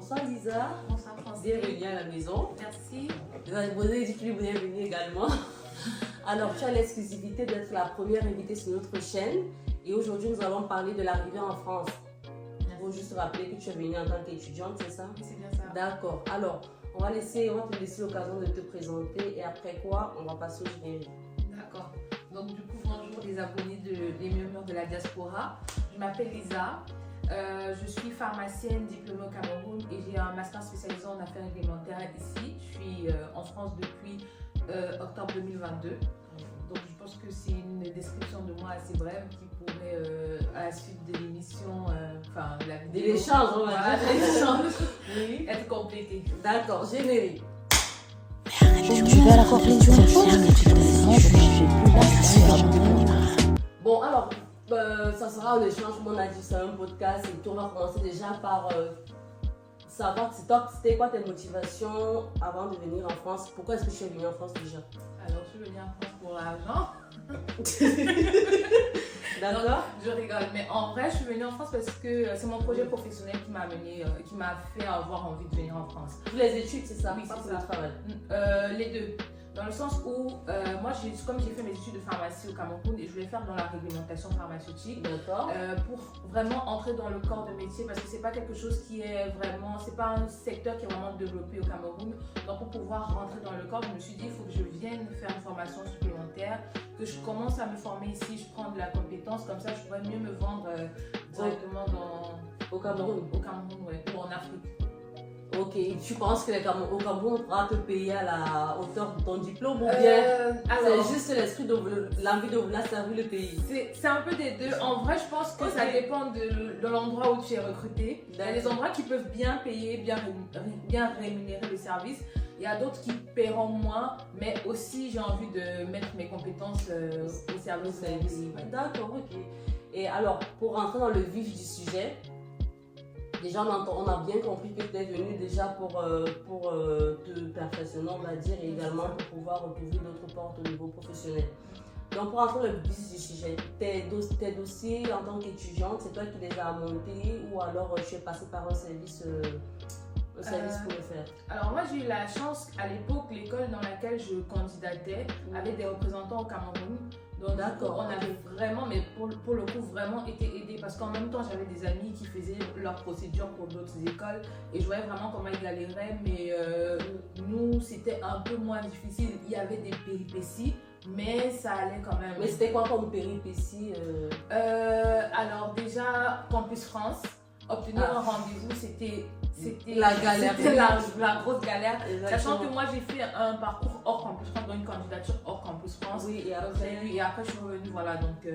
Bonsoir Lisa. Bonsoir Francine. Bienvenue à la maison. Merci. Vous avez dit plus bienvenue également. Alors, tu as l'exclusivité d'être la première invitée sur notre chaîne. Et aujourd'hui, nous allons parler de l'arrivée en France. Il faut juste rappeler que tu es venue en tant qu'étudiante, c'est ça? Oui, c'est bien ça. D'accord. Alors, on va te laisser l'occasion de te présenter et après quoi, on va passer au générique. D'accord. Donc du coup, bonjour les abonnés des Murmures de la Diaspora. Je m'appelle Lisa. Je suis pharmacienne diplômée au Cameroun et j'ai un master spécialisé en affaires réglementaires ici. Je suis en France depuis octobre 2022. Donc je pense que c'est une description de moi assez brève qui pourrait, à la suite de l'émission, la vidéo, De l'échange, on va dire. l'échange, Oui. être complétée. D'accord, générique. Tu vas la conclusion, mais tu te sens, je suis plus là. Bon, alors, ça sera un échange, comme on a dit, c'est un podcast et puis on va commencer déjà par savoir c'était quoi tes motivations avant de venir en France. Pourquoi est-ce que tu es venue en France déjà? Alors je suis venue en France pour l'argent. D'accord. Je rigole, mais en vrai, je suis venue en France parce que c'est mon projet professionnel qui m'a amené, qui m'a fait avoir envie de venir en France. Pour les études, c'est ça? Oui, Pas c'est pour ça. le travail. Les deux. Dans le sens où, moi, comme j'ai fait mes études de pharmacie au Cameroun et je voulais faire dans la réglementation pharmaceutique, D'accord. pour vraiment entrer dans le corps de métier parce que c'est pas quelque chose qui est vraiment, c'est pas un secteur qui est vraiment développé au Cameroun. Donc pour pouvoir rentrer dans le corps, je me suis dit il faut que je vienne faire une formation supplémentaire, que je commence à me former ici, je prends de la compétence, comme ça je pourrais mieux me vendre directement Au Cameroun. au Cameroun, ouais, ou en Afrique. Ok, tu penses que au Cameroun, on pourra te payer à la hauteur de ton diplôme ou bien Alors, c'est juste l'esprit l'envie de vouloir servir le pays? c'est un peu des deux. En vrai, je pense que ça dépend de l'endroit où tu es recruté. Il y a des endroits qui peuvent bien payer, bien rémunérer le service. Il y a d'autres qui paieront moins, mais aussi j'ai envie de mettre mes compétences au service du pays. D'accord, ok. Et alors, pour rentrer dans le vif du sujet, déjà on a bien compris que tu es venu déjà pour te perfectionner, on va dire, et également pour pouvoir ouvrir d'autres portes au niveau professionnel. Donc pour rentrer dans le vif du sujet, tes dossiers en tant qu'étudiante, c'est toi qui les as montés ou alors tu es passé par un service pour le faire? Alors moi j'ai eu la chance à l'époque, l'école dans laquelle je candidatais avait des représentants au Cameroun. Donc d'accord, on avait vraiment, mais pour le coup, vraiment été aidés parce qu'en même temps j'avais des amis qui faisaient leur procédure pour d'autres écoles et je voyais vraiment comment ils galéraient, mais nous c'était un peu moins difficile. Il y avait des péripéties, mais ça allait quand même. Mais c'était quoi comme péripéties? Alors déjà, Campus France, obtenir un rendez-vous, c'était la galère. C'était la grosse galère. Exactement. Sachant que moi j'ai fait un parcours hors Campus France, donc une candidature hors Campus France. Oui, et après je suis revenue, voilà. Donc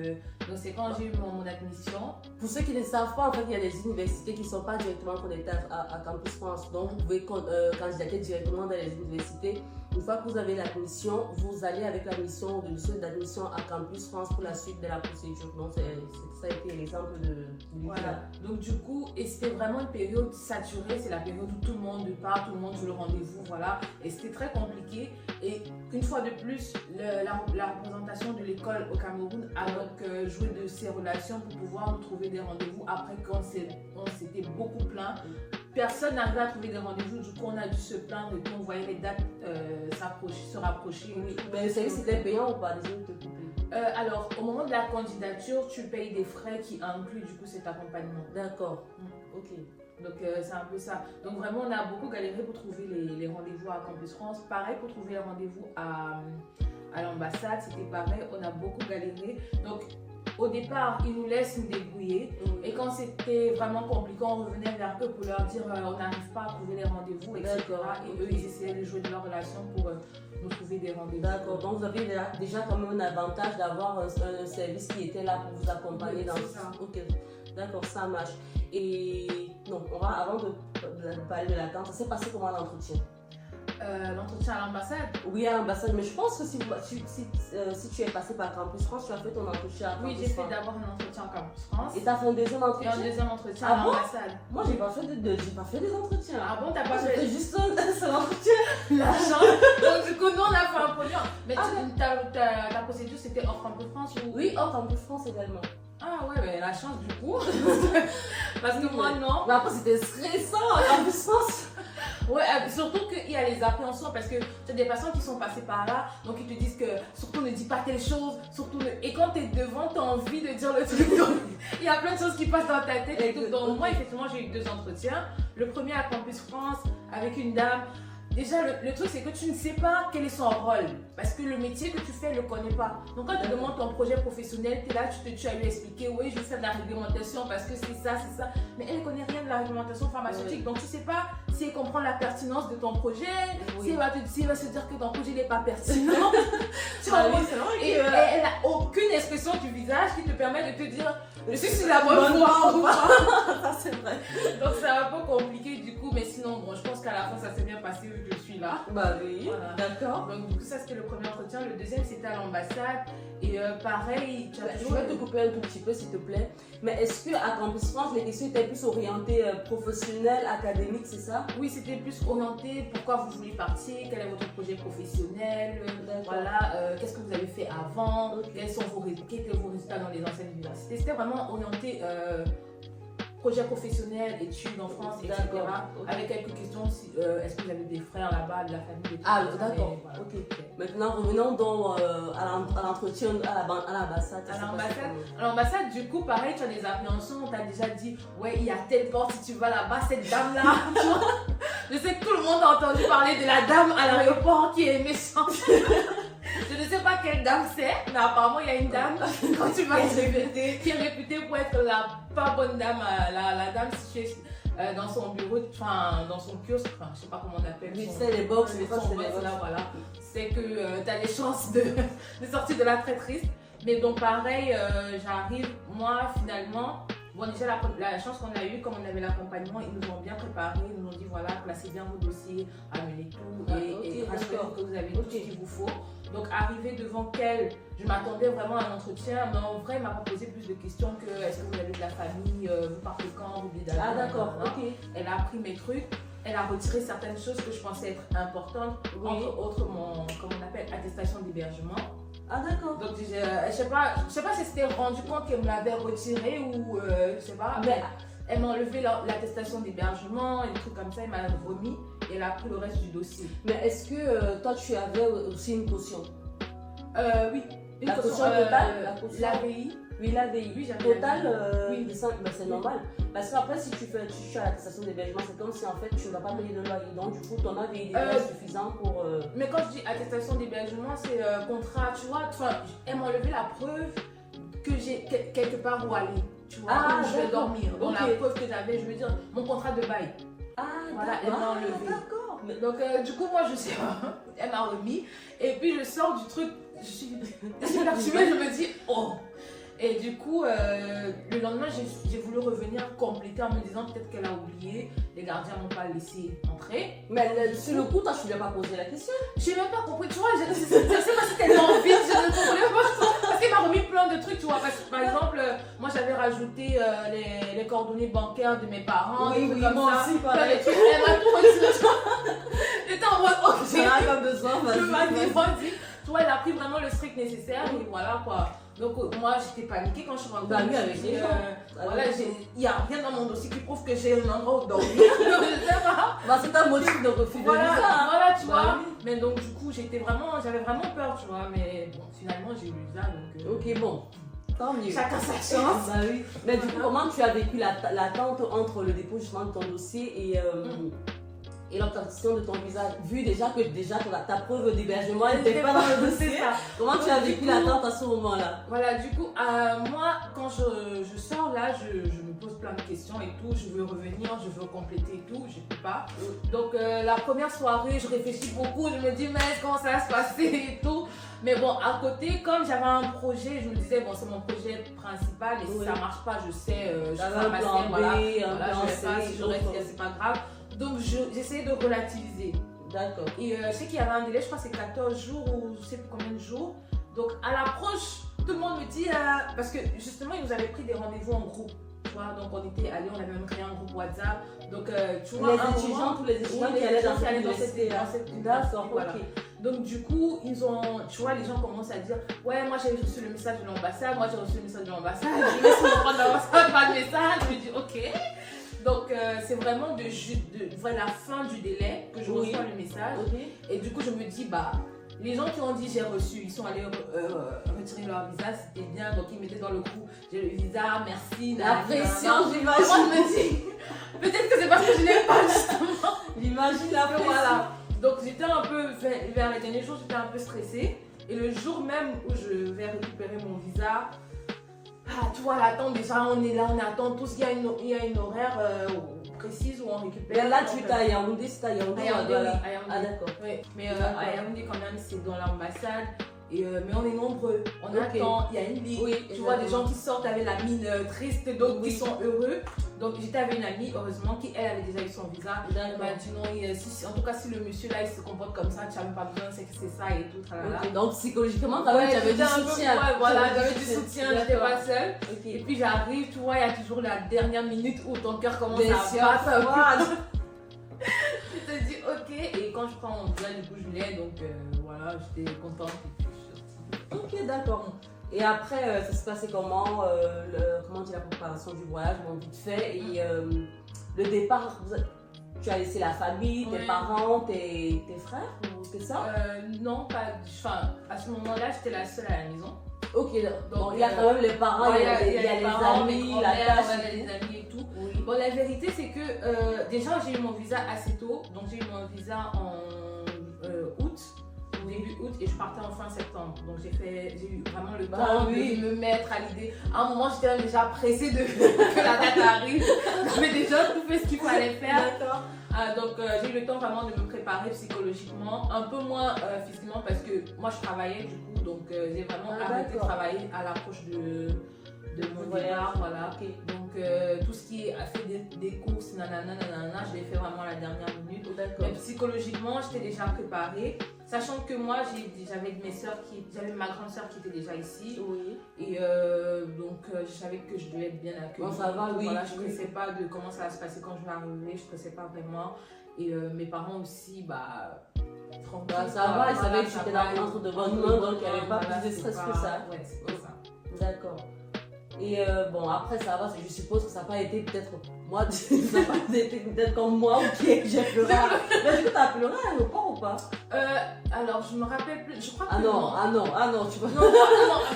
c'est quand j'ai eu mon admission. Pour ceux qui ne savent pas, en fait, il y a des universités qui ne sont pas directement connectées à Campus France. Donc, vous pouvez candidater directement dans les universités. Une fois que vous avez l'admission, vous allez avec la mission de dossier d'admission à Campus France pour la suite de la procédure. Donc, ça a été l'exemple de voilà. Donc, du coup, et c'était vraiment une période saturée. C'est la période où tout le monde part, tout le monde joue le rendez-vous, voilà. Et c'était très compliqué. Et une fois de plus, la représentation de l'école au Cameroun a donc joué de ces relations pour pouvoir nous trouver des rendez-vous. Après, quand on s'était beaucoup plaint, personne n'arrivait à trouver des rendez-vous. Du coup, on a dû se plaindre et puis on voyait les dates se rapprocher. Oui. Mais le service était payant ou pas? Désolé de te couper. Alors, au moment de la candidature, tu payes des frais qui incluent du coup cet accompagnement. D'accord. Ok. Donc c'est un peu ça. Donc vraiment on a beaucoup galéré pour trouver les rendez-vous à Campus France. Pareil pour trouver les rendez-vous à l'ambassade, c'était pareil, on a beaucoup galéré. Donc au départ ils nous laissent nous débrouiller et quand c'était vraiment compliqué on revenait vers eux pour leur dire on n'arrive pas à trouver les rendez-vous, etc. Et eux ils essayaient de jouer de leur relation pour nous trouver des rendez-vous. D'accord, donc vous avez déjà quand même un avantage d'avoir un service qui était là pour vous accompagner dans ça. Ok, d'accord, ça marche. Et non, avant de parler de l'attente, ça s'est passé comment l'entretien? L'entretien à l'ambassade? Oui, à l'ambassade, mais je pense que si tu es passé par Campus France, tu as fait ton entretien à Campus France. Oui, j'ai fait d'abord un entretien à Campus France. Et tu as fait un deuxième entretien? Et un deuxième entretien à l'ambassade. Moi, j'ai pas fait des entretiens. Ah bon, t'as pas fait? fait? Juste un seul entretien. La chance. Donc du coup, nous on a fait un produit. Mais ta procédure c'était hors Campus France ou... Oui, hors Campus France également. Ah ouais, mais la chance du coup. Parce que moi non. Mais après, c'était stressant à Campus France. Ouais, surtout qu'il y a les appréhensions parce que tu as des personnes qui sont passées par là, donc ils te disent que surtout ne dis pas telle chose, et quand tu es devant, tu as envie de dire le truc. Donc, il y a plein de choses qui passent dans ta tête. Et tout. Donc, moi, effectivement, j'ai eu 2 entretiens. Le premier à Campus France avec une dame. Déjà, le truc, c'est que tu ne sais pas quel est son rôle. Parce que le métier que tu fais, elle ne le connaît pas. Donc, quand tu demandes ton projet professionnel, tu es là, tu as lui expliqué, oui, je vais faire de la réglementation parce que c'est ça, c'est ça. Mais elle ne connaît rien de la réglementation pharmaceutique. Oui. Donc, tu ne sais pas si elle comprend la pertinence de ton projet, oui. si elle va se dire que ton projet n'est pas pertinent. Tu vois, et elle n'a aucune expression du visage qui te permet de te dire, je suis sur la bonne voie ou pas. Ça, c'est vrai. Donc, c'est un peu compliqué du coup, mais sinon, bon, je pense qu'à la fin, ça s'est bien passé. Je suis là. Bah oui, voilà. D'accord. Donc du coup ça c'était le premier entretien. Le deuxième c'était à l'ambassade et pareil. Je vais te couper un tout petit peu s'il te plaît. Mais est-ce que à Campus France les questions étaient plus orientées professionnelles, académiques, c'est ça? Oui, c'était plus orienté. Pourquoi vous voulez partir? Quel est votre projet professionnel? Voilà. Qu'est-ce que vous avez fait avant? Quels sont vos résultats dans les anciennes universités? C'était vraiment orienté. Projet professionnel, études en France, etc. Okay. Avec quelques questions, est-ce que vous avez des frères là-bas, de la famille? Ah, d'accord. Voilà. Ok. Maintenant, revenons donc à l'entretien à l'ambassade. À l'ambassade, du coup, pareil, tu as des appréhensions. On t'a déjà dit, ouais, il y a telle porte, si tu vas là-bas, cette dame-là. Je sais que tout le monde a entendu parler de la dame à l'aéroport qui est méchante. Je ne sais pas quelle dame c'est, mais apparemment il y a une dame quand tu vas qui est réputée pour être la pas bonne dame, la dame située dans son bureau, enfin dans son kiosque, enfin je sais pas comment on appelle. Oui, c'est les box, là, voilà. C'est que tu as des chances de sortir de là très triste. Mais donc pareil, j'arrive, moi finalement. Bon, déjà, la chance qu'on a eue, comme on avait l'accompagnement, ils nous ont bien préparé, ils nous ont dit voilà, placez bien vos dossiers, amenez tout et rassurez-vous que vous avez tout ce qu'il vous faut. Donc, arrivé devant qu'elle, je m'attendais vraiment à un entretien, mais en vrai, elle m'a pas posé plus de questions que est-ce que vous avez de la famille, vous partez quand, vous venez d'aller. Ah, d'accord, ok. Elle a pris mes trucs. Elle a retiré certaines choses que je pensais être importantes, entre autres mon, comment on appelle, attestation d'hébergement. Ah d'accord. Donc je sais pas si c'était rendu compte qu'elle me l'avait retiré ou je sais pas. Mais elle m'a enlevé l'attestation d'hébergement et des trucs comme ça, elle m'a remis et elle a pris le reste du dossier. Mais est-ce que toi tu avais aussi une caution? Oui. Une caution totale? L'ABI. Oui, l'ABI. Oui, j'avais total, oui. C'est normal. Parce qu'après, si tu fais à l'attestation d'hébergement, c'est comme si en fait tu ne vas pas payer de loyer. Donc, du coup, ton ABI est suffisant pour. Mais quand je dis attestation d'hébergement, c'est contrat, tu vois. Elle m'a enlevé la preuve que j'ai quelque part où aller. Tu vois, où je vais dormir. Donc, la preuve que j'avais, je veux dire, mon contrat de bail. Ah, voilà, elle m'a enlevé. D'accord. Donc, du coup, moi, je sais pas. Elle m'a remis. Et puis, je sors du truc. Je suis perturbée, je me dis, oh. Et du coup, le lendemain, j'ai voulu revenir compléter en me disant peut-être qu'elle a oublié, les gardiens m'ont pas laissé entrer. Mais sur le coup, toi, tu lui as pas posé la question? Je n'ai même pas compris, tu vois, je ne sais pas si c'était envie, je ne comprenais pas. Parce qu'elle m'a remis plein de trucs, tu vois. Par exemple, moi j'avais rajouté les coordonnées bancaires de mes parents. Oui, comme moi ça. aussi, pareil. Elle m'a tout retiré. J'étais en mode, ok, j'ai pas besoin, vas-y. Tu vois, elle a pris vraiment le strict nécessaire et voilà quoi. Donc moi j'étais paniquée quand je suis rentrée. Bah oui, avec les gens. Voilà, il n'y a rien dans mon dossier qui prouve que j'ai un endroit où dormir. Bah c'est un motif de refus de visa. Voilà, tu vois. Oui. Mais donc du coup j'avais vraiment peur, tu vois. Mais bon, finalement j'ai eu le visa donc. Ok, bon. Tant mieux. Chacun sa chance. Bah oui. Mais du coup, comment tu as vécu l'attente entre le dépôt justement de ton dossier et l'obtention de ton visa, vu déjà que ta preuve d'hébergement n'était pas dans le dossier? Comment tu as vécu l'attente à ce moment-là? Voilà, du coup, moi, quand je sors là, je me pose plein de questions et tout. Je veux revenir, je veux compléter et tout, je ne peux pas. Donc, la première soirée, je réfléchis beaucoup, je me dis, mais comment ça va se passer et tout. Mais bon, à côté, comme j'avais un projet, je me disais, bon, c'est mon projet principal et si ça ne marche pas, je sais, je suis pharmacienne, voilà, je vais pas, si je reste, c'est pas grave. Donc j'essayais de relativiser. D'accord. Et je sais qu'il y avait un délai, je crois que c'est 14 jours ou je sais plus combien de jours. Donc à l'approche, tout le monde me dit, parce que justement ils nous avaient pris des rendez-vous en groupe. Tu vois, donc on était allés, on avait même créé un groupe WhatsApp. Donc tu vois, tous les étudiants qui allaient dans cette d'accord, voilà. Donc du coup, les gens commencent à dire, ouais, moi j'ai reçu le message de l'ambassade, moi j'ai reçu le message de l'ambassade, je vais essayer de prendre l'ambassade, pas de message, je me dis, ok. Donc, c'est vraiment de la fin du délai que je reçois le message. Et du coup, je me dis, bah, les gens qui ont dit j'ai reçu, ils sont allés retirer leur visa, c'était bien. Donc, ils mettaient dans le coup, j'ai le visa, merci. La pression, j'imagine. Moi, je me dis, peut-être que c'est parce que je n'ai pas justement. J'imagine la pression. Voilà. Donc, j'étais un peu, vers les derniers jours, j'étais un peu stressée. Et le jour même où je vais récupérer mon visa, tu vois, l'attente, déjà, on est là, on attend tous. Il y a une horaire précise où on récupère. Mais là, tu es à Yaoundé, c'est à Yaoundé. Ah, d'accord. Oui. Mais à Yaoundé, quand même, c'est dans l'ambassade. Mais on est nombreux, on attend, il y a une ligne, tu vois des gens qui sortent avec la mine triste, d'autres qui sont heureux. Donc j'étais avec une amie, heureusement, qui elle avait déjà eu son visa. Elle m'a dit non, en tout cas si le monsieur là il se comporte comme ça, tu n'as même pas besoin, c'est que c'est ça et tout. Donc psychologiquement, quand même, tu avais du soutien. Voilà, j'avais du soutien, je n'étais pas seule. Et puis j'arrive, tu vois, il y a toujours la dernière minute où ton cœur commence à battre. Tu te dis ok, et quand je prends mon visa, du coup je l'ai, donc voilà, j'étais contente. Ok, d'accord. Et après, ça se passait comment comment dire, la préparation du voyage, bon, vite fait. Et le départ, tu as laissé la famille, tes parents, tes frères, ou c'est ça? Non, pas. Enfin, à ce moment-là, j'étais la seule à la maison. Ok, donc il y a quand même les parents, il y a les amis, la tâche. Il y a les amis et tout. Oui. Bon, la vérité, c'est que déjà, j'ai eu mon visa assez tôt. Donc, j'ai eu mon visa en août. Début août et je partais en fin septembre. Donc j'ai eu vraiment le temps de me mettre à l'idée. À un moment, j'étais déjà pressée que la date arrive. J'avais déjà tout fait ce qu'il fallait faire. D'accord. Donc j'ai eu le temps vraiment de me préparer psychologiquement, un peu moins physiquement parce que moi je travaillais du coup. Donc j'ai vraiment arrêté de travailler à l'approche de mon voyage. Voilà. Donc tout ce qui est fait des courses, nanana, je l'ai fait vraiment à la dernière minute. Mais psychologiquement, j'étais déjà préparée. Sachant que moi, j'avais ma grande soeur qui était déjà ici. Oui. Et donc, je savais que je devais être bien accueillie. Bon, ça va, oui. Voilà, je ne pressais pas de comment ça va se passer quand je vais arriver. Je ne pressais pas vraiment. Et mes parents aussi, tranquille. Ça va, ils savaient que tu étais dans de bonnes mains, donc il n'y avait pas plus de stress que ça. Ouais, c'est ça. D'accord. Et bon, après, ça va, je suppose que ça n'a pas été peut-être moi, ça n'a pas été peut-être comme moi, ok, j'ai pleuré. Mais du coup, t'as pleuré à l'aéroport ou pas? Alors, je me rappelle plus, je crois que non, tu vois. Non,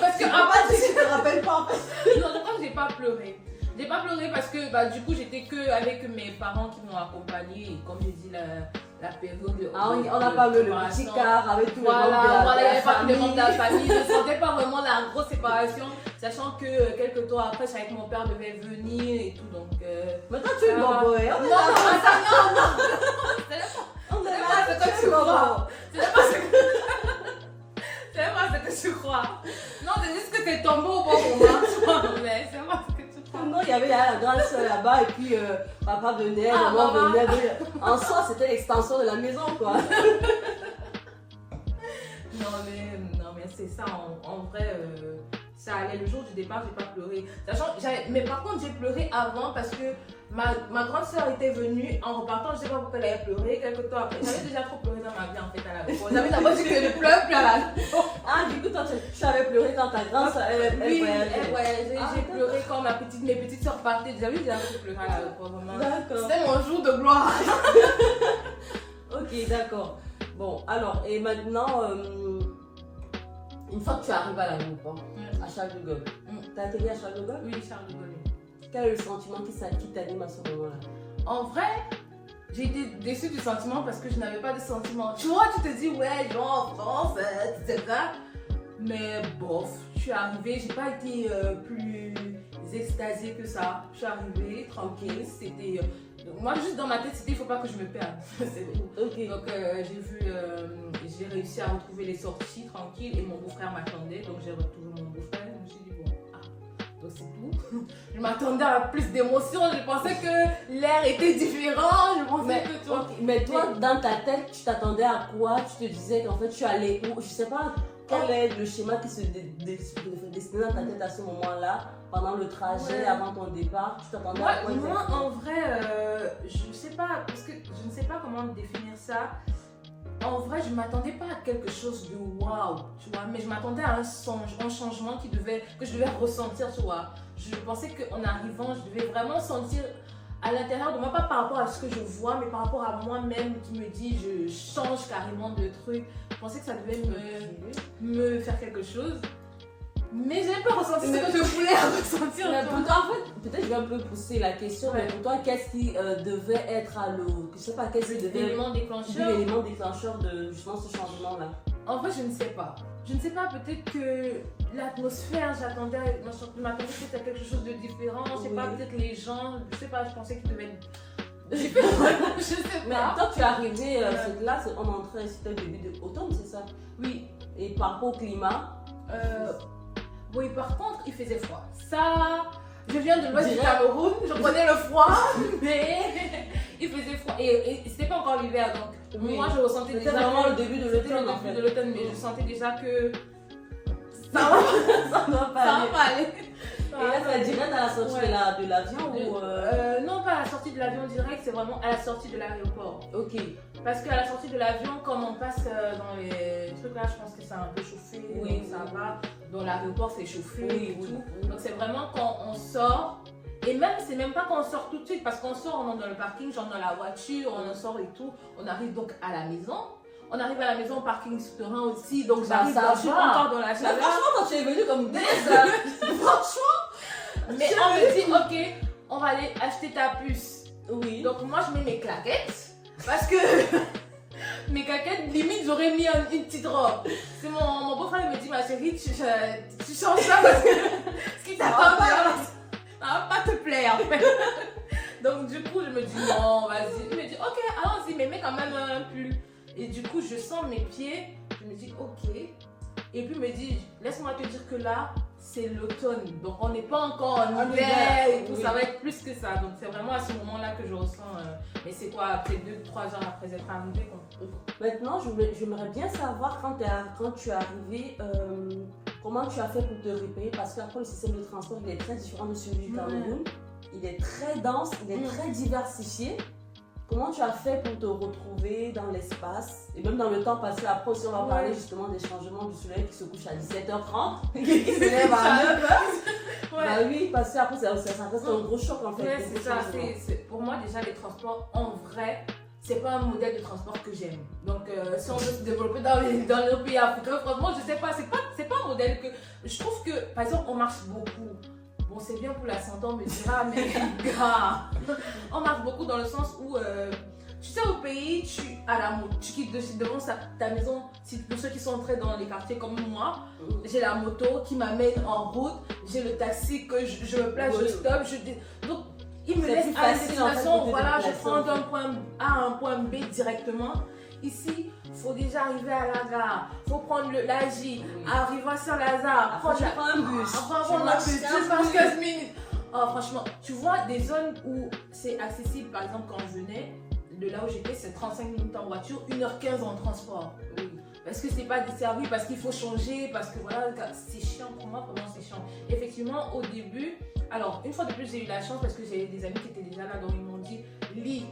parce que après, tu te rappelles pas en fait. Non, je crois que j'ai pas pleuré. J'ai pas pleuré parce que du coup, j'étais que avec mes parents qui m'ont accompagnée et comme j'ai dit, la période de. On n'a pas vu le petit car avec tout le monde. Voilà, il n'y avait pas tous les membres de la famille. Je ne sentais pas vraiment la grosse séparation, sachant que quelques temps après, je savais que mon père devait venir et tout. Donc, mais toi, tu es bon boy. Non. On est là, c'est toi, tu es bon. C'est pas ce que tu crois. Non, c'est juste que t'es tombé au bon moment. Mais c'est pas ce que tu crois. Non, il y avait la grande soeur là-bas et puis papa venait, maman venait. En soi, c'était l'extension de la maison, quoi. Non, mais c'est ça. En vrai, ça allait. Le jour du départ, j'ai pas pleuré. Mais par contre, j'ai pleuré avant parce que ma grande soeur était venue en repartant. Je sais pas pourquoi elle avait pleuré. Quelques temps après, j'avais déjà trop pleuré dans ma vie en fait à l'aéroport. J'avais d'abord dit que je ne pleure plus à l'aéroport. Ah, du coup, toi, tu avais pleuré quand ta grande soeur oui, j'ai pleuré quand mes petites soeurs partaient. J'avais déjà pleuré à l'aéroport. C'était mon jour de gloire. Ok, d'accord. Bon, alors, et maintenant, une fois que tu arrives à l'aéroport, à Charles de Gaulle, t'as atterri à Charles de Gaulle? Oui, Charles de Gaulle. Quel est le sentiment qui t'anime à ce moment-là? En vrai, j'ai été déçue du sentiment parce que je n'avais pas de sentiment. Tu vois, tu te dis, ouais, genre, en France, etc. Mais bof, je suis arrivée, j'ai pas été plus extasiée que ça. Je suis arrivée, tranquille, c'était. Moi, juste dans ma tête, c'était il faut pas que je me perde. C'est tout. Okay. Donc, j'ai réussi à retrouver les sorties tranquilles et mon beau-frère m'attendait. Donc, j'ai retrouvé mon beau-frère. Je me suis dit, bon, donc c'est tout. Je m'attendais à plus d'émotions. Je pensais que l'air était différent. Je pensais que toi. Okay. Mais toi, dans ta tête, tu t'attendais à quoi? Tu te disais qu'en fait, tu allais où? Je sais pas. Quel est le schéma qui se dessinait dans ta tête à ce moment-là, pendant le trajet, avant ton départ? Tu t'attendais à quoi? Moi, en vrai, je sais pas, parce que je ne sais pas comment définir ça. En vrai, je ne m'attendais pas à quelque chose de waouh, tu vois, mais je m'attendais à un changement que je devais ressentir, tu vois. Je pensais qu'en arrivant, je devais vraiment sentir à l'intérieur de moi, pas par rapport à ce que je vois, mais par rapport à moi-même qui me dit je change carrément de truc. Je pensais que ça devait me faire quelque chose. Mais j'ai pas ressenti ce que je voulais ressentir. Pour toi, en fait, peut-être je vais un peu pousser la question, mais pour toi, qu'est-ce qui devait être à l'eau? Je sais pas, qu'est-ce qui devait L'élément déclencheur. L'élément déclencheur de justement ce changement-là. En vrai, je ne sais pas. Je ne sais pas, peut-être que l'atmosphère, je m'attendais peut-être à quelque chose de différent. Je sais pas, peut-être les gens, je sais pas, je pensais qu'ils devaient être différents. Je sais Mais pas. toi, tu es arrivé, là, on entrait, c'était au début de l'automne, c'est ça? Oui. Et par rapport au climat Oui, par contre, il faisait froid. Ça, je viens de l'ouest du Cameroun, je connais le froid, mais il faisait froid. Et c'était pas encore l'hiver, donc moi je ressentais déjà. C'était vraiment le début de l'automne. Le début de l'automne, mais je sentais déjà que ça va pas aller. Et là, ça direct à la sortie de l'avion ou Non, pas à la sortie de l'avion direct, c'est vraiment à la sortie de l'aéroport. Ok. Parce qu'à la sortie de l'avion, comme on passe dans les trucs là, je pense que ça a un peu chauffé, donc ça va. Dans l'aéroport, c'est chauffé et tout. Donc c'est vraiment quand on sort. Et même, c'est même pas quand on sort tout de suite, parce qu'on sort, on est dans le parking, genre dans la voiture, on en sort et tout. On arrive donc à la maison. On arrive à la maison, parking souterrain aussi, donc j'arrive je suis encore dans la chaleur. Franchement, quand tu es venu comme franchement, mais on me dit, ok, on va aller acheter ta puce. Oui. Donc moi, je mets mes claquettes, parce que mes claquettes, limite, j'aurais mis une petite robe. C'est mon beau-frère me dit, ma chérie, tu changes ça parce que ce qui t'attend pas, ça va pas te plaire. Donc du coup, je me dis, non, vas-y. Il me dit, ok, allons-y, mais mets quand même un pull. Et du coup, je sens mes pieds, je me dis, ok. Et puis, il me dit, laisse-moi te dire que là, c'est l'automne. Donc, on n'est pas encore en hiver et tout, ça va être plus que ça. Donc, c'est vraiment à ce moment-là que je ressens. Mais c'est quoi, peut-être 2-3 heures après être arrivée. Maintenant, j'aimerais bien savoir quand tu es arrivé, comment tu as fait pour te repérer. Parce qu'après, le système de transport, il est très différent de celui du Cameroun. Il est très dense, il est très diversifié. Comment tu as fait pour te retrouver dans l'espace et même dans le temps passé? Après aussi, on va parler justement des changements du soleil qui se couche à 17h30, qui se lève à 9h. Bah oui, parce que après, ça reste un gros choc en fait. Ouais, c'est ça. Pour moi, déjà, les transports, en vrai, c'est pas un modèle de transport que j'aime. Donc, si on veut se développer dans les pays africains, franchement, je sais pas, c'est pas un modèle que... Je trouve que, par exemple, on marche beaucoup. Bon, c'est bien pour la santé, on me dira, mais gars, on marche beaucoup dans le sens où, tu sais, au pays, tu quittes devant ta maison. Pour ceux qui sont entrés dans les quartiers comme moi, j'ai la moto qui m'amène en route, j'ai le taxi que je me place, je stoppe, donc il me laisse à la destination, voilà, je prends d'un point A à un point B directement. Ici, il faut déjà arriver à la gare, il faut prendre la J, arriver à Saint-Lazare, prendre un bus. Prendre un bus, tu passes 15 minutes. Oh, franchement, tu vois des zones où c'est accessible, par exemple, quand je venais, de là où j'étais, c'est 35 minutes en voiture, 1h15 en transport. Oui. Parce que c'est pas desservi, parce qu'il faut changer, parce que voilà, c'est chiant pour moi, vraiment c'est chiant. Effectivement, au début, alors, une fois de plus, j'ai eu la chance parce que j'ai des amis qui étaient déjà là, donc ils m'ont dit, lis.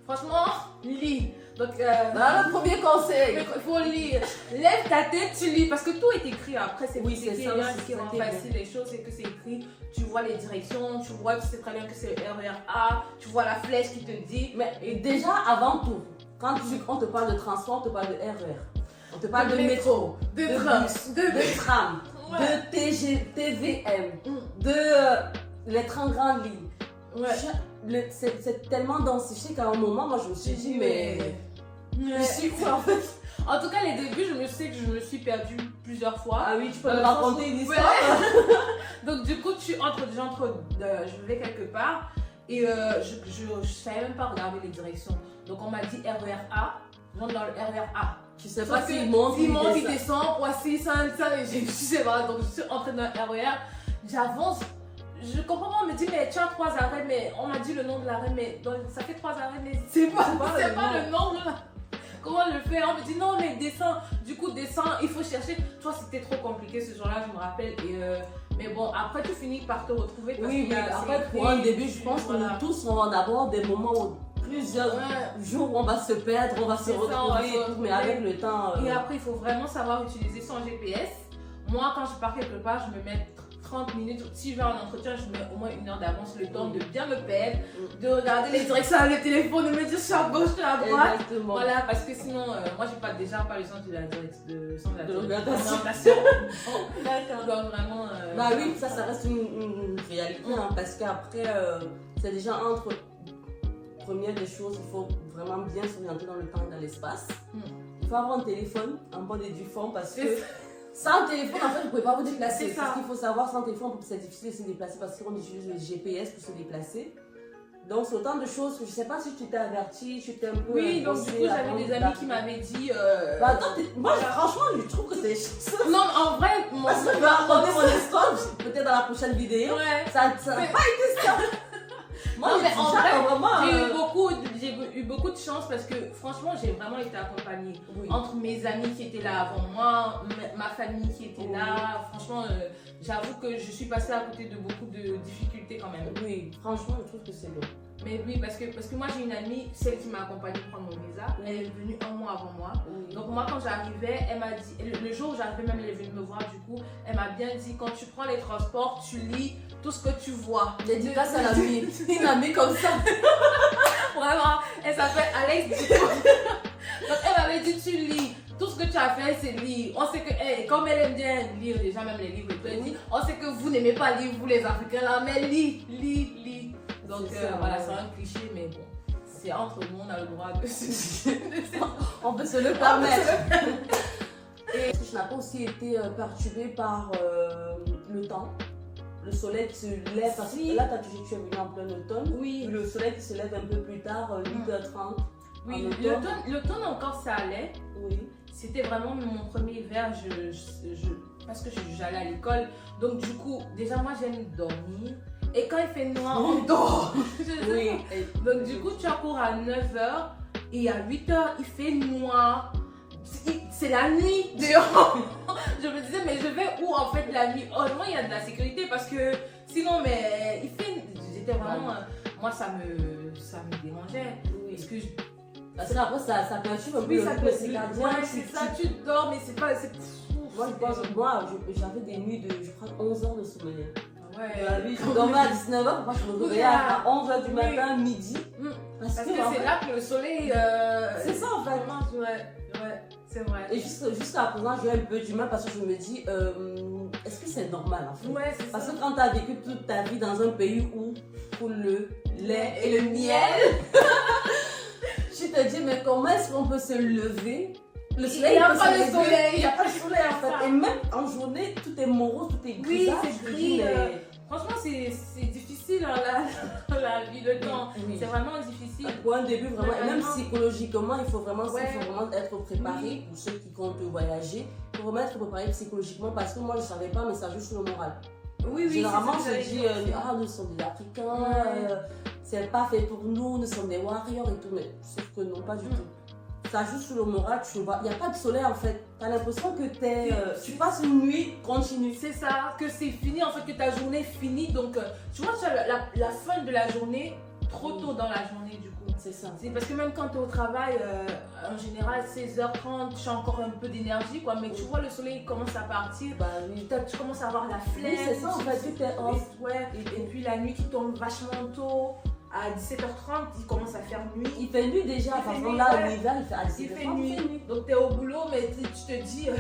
Franchement, lis. Donc, voilà le premier conseil. Il faut lire. Lève ta tête, tu lis. Parce que tout est écrit. Après, c'est c'est ça qui rend facile les choses, c'est que c'est écrit. Tu vois les directions, tu sais très bien que c'est RER-A, tu vois la flèche qui te dit. Mais déjà, avant tout, quand on te parle de transport, on te parle de RER. On te parle de métro, de tram, de TVM, de les 30 grandes lignes. Ouais. C'est tellement densifié qu'à un moment, moi je me suis dit, mais je suis où en fait? En tout cas, les débuts, je me suis perdue plusieurs fois. Ah oui, tu peux me raconter une histoire. Donc du coup, je vais quelque part et je savais même pas regarder les directions. Donc on m'a dit RER-A, je rentre dans le RER-A. Je sais pas s'il monte, il descend, voici ça, je sais pas. Donc je suis entrée dans le RER, j'avance. Je comprends pas, on me dit, mais tu as 3 arrêts, mais on m'a dit le nom de l'arrêt, mais ça fait 3 arrêts, mais c'est pas le nom de l'arrêt. Comment le faire? On me dit, non, mais descends. Du coup, descends, il faut chercher. Toi, c'était trop compliqué ce jour-là, je me rappelle. Mais bon, après, tu finis par te retrouver. Parce mais après, pour un début, je pense que nous tous, on va en avoir des moments où plusieurs jours où on va se perdre, on va se retrouver et tout, mais avec le temps. Et après, il faut vraiment savoir utiliser son GPS. Moi, quand je pars quelque part, je me mets 30 minutes. Si je vais en entretien, je mets au moins 1 heure d'avance, le temps de bien me perdre, de regarder les directions avec le téléphone, de me dire je suis à gauche, je suis à droite. Exactement. Voilà, parce que sinon, moi j'ai déjà pas le sens de la l'orientation. D'accord. Donc vraiment. Bah oui, ça reste une réalité, hein, parce qu'après, c'est déjà entre. Première des choses, il faut vraiment bien s'orienter dans le temps et dans l'espace. Il faut avoir un téléphone en bonne et due forme parce que sans téléphone, en fait, vous ne pouvez pas vous déplacer. C'est ce qu'il faut savoir, sans téléphone, c'est difficile de se déplacer parce qu'on utilise le GPS pour se déplacer. Donc, c'est autant de choses que je ne sais pas si tu t'es averti, tu t'es un peu. Oui, donc du coup, j'avais des amis qui m'avaient dit. Bah, attends, moi, franchement, je trouve que c'est. Non, en vrai, mon Parce que je vais raconter mon histoire, peut-être dans la prochaine vidéo. Ouais. Ça n'a pas été ça. Moi, non, mais en vrai, vraiment, j'ai eu beaucoup de chance parce que franchement, j'ai vraiment été accompagnée. Oui. Entre mes amis qui étaient là avant moi, ma famille qui était là. Franchement, j'avoue que je suis passée à côté de beaucoup de difficultés quand même. Oui, franchement, je trouve que c'est bon. Mais oui, parce que moi j'ai une amie, celle qui m'a accompagnée pour prendre mon visa, elle est venue 1 mois avant moi. Oui. Donc moi quand j'arrivais, elle m'a dit, le jour où j'arrivais même, elle est venue me voir du coup, elle m'a bien dit, quand tu prends les transports, tu lis tout ce que tu vois. Dédicace à l'amie, une amie comme ça. Vraiment, elle s'appelle Alex Ducot. Donc elle m'avait dit, tu lis. Tout ce que tu as fait, c'est lire. On sait que, comme elle aime bien lire déjà, même les livres et tout, elle dit, on sait que vous n'aimez pas lire, vous les Africains là, mais lis. Donc voilà, c'est un cliché, mais bon, c'est entre nous, on a le droit de se On peut se le permettre. Et je n'ai pas aussi été perturbée par le temps. Le soleil qui se lève, parce que là tu es venu en plein automne. Oui. Le soleil qui se lève un peu plus tard, 8h30. Oui, l'automne encore ça allait. Oui. C'était vraiment mon premier hiver, parce que j'allais à l'école. Donc du coup, déjà moi j'aime dormir. Et quand il fait noir, on dort. Oui. Donc du coup, tu cours à 9h et à 8h, il fait noir. C'est la nuit dehors. Je me disais, mais je vais où en fait la nuit? Heureusement, il y a de la sécurité parce que sinon, mais il fait. J'étais vraiment. Moi, ça me dérangeait. Oui. Parce que Parce que après, ça perturbe un peu oui, le ça rythme peut. circadien. Ouais, c'est ça, tu dors, mais c'est pas. Moi, je pense que moi, j'avais des nuits de, je crois, 11 heures de sommeil. Ouais. Je dormais à 19h, moi je me réveillais à 11h du matin, midi. Parce que en c'est fait, là que le soleil. c'est ça en fait. Ouais, c'est vrai. Et jusqu'à présent, j'ai un peu du mal parce que je me dis, est-ce que c'est normal en fait? Ouais, c'est Parce ça. que quand tu as vécu toute ta vie dans un pays où pour le lait et le miel, tu te dis, mais comment est-ce qu'on peut se lever? Le soleil, Il n'y a peut pas se de lever. soleil. Il n'y a pas de soleil en fait. Et même en journée, tout est morose, tout est gris. Oui, c'est gris. Franchement, c'est difficile hein, la vie, le temps. Oui. C'est vraiment difficile. Pour un début, vraiment, et même Vraiment. psychologiquement, il faut vraiment être préparé Oui. pour ceux qui comptent voyager. Il faut vraiment être préparé psychologiquement parce que moi, je ne savais pas, mais ça joue sur le moral. Oui, Généralement, on c'est ça que se dit, j'allais dire. nous sommes des Africains, Ouais. c'est pas fait pour nous, nous sommes des warriors et tout, mais sauf que non, pas du tout. Ça joue sur le moral, tu vois. Il n'y a pas de soleil en fait. Tu as l'impression que tu passes une nuit continue. C'est ça, que c'est fini, en fait, que ta journée est finie. Donc, tu vois, tu as la fin de la journée trop tôt dans la journée, du coup. C'est ça. C'est parce que même quand tu es au travail, en général, 16h30, tu as encore un peu d'énergie, quoi. Mais tu vois, le soleil commence à partir. Bah oui. Tu commences à avoir la flemme. Oui, c'est ça, en fait, tout est off. Ouais. Et puis la nuit qui tombe vachement tôt. À 17h30, il commence à faire nuit. Il fait nuit déjà, Il par fait exemple nuit, là, ouais. l'hiver, il fait à 17h30. Il fait nuit. Donc tu es au boulot, mais tu te dis,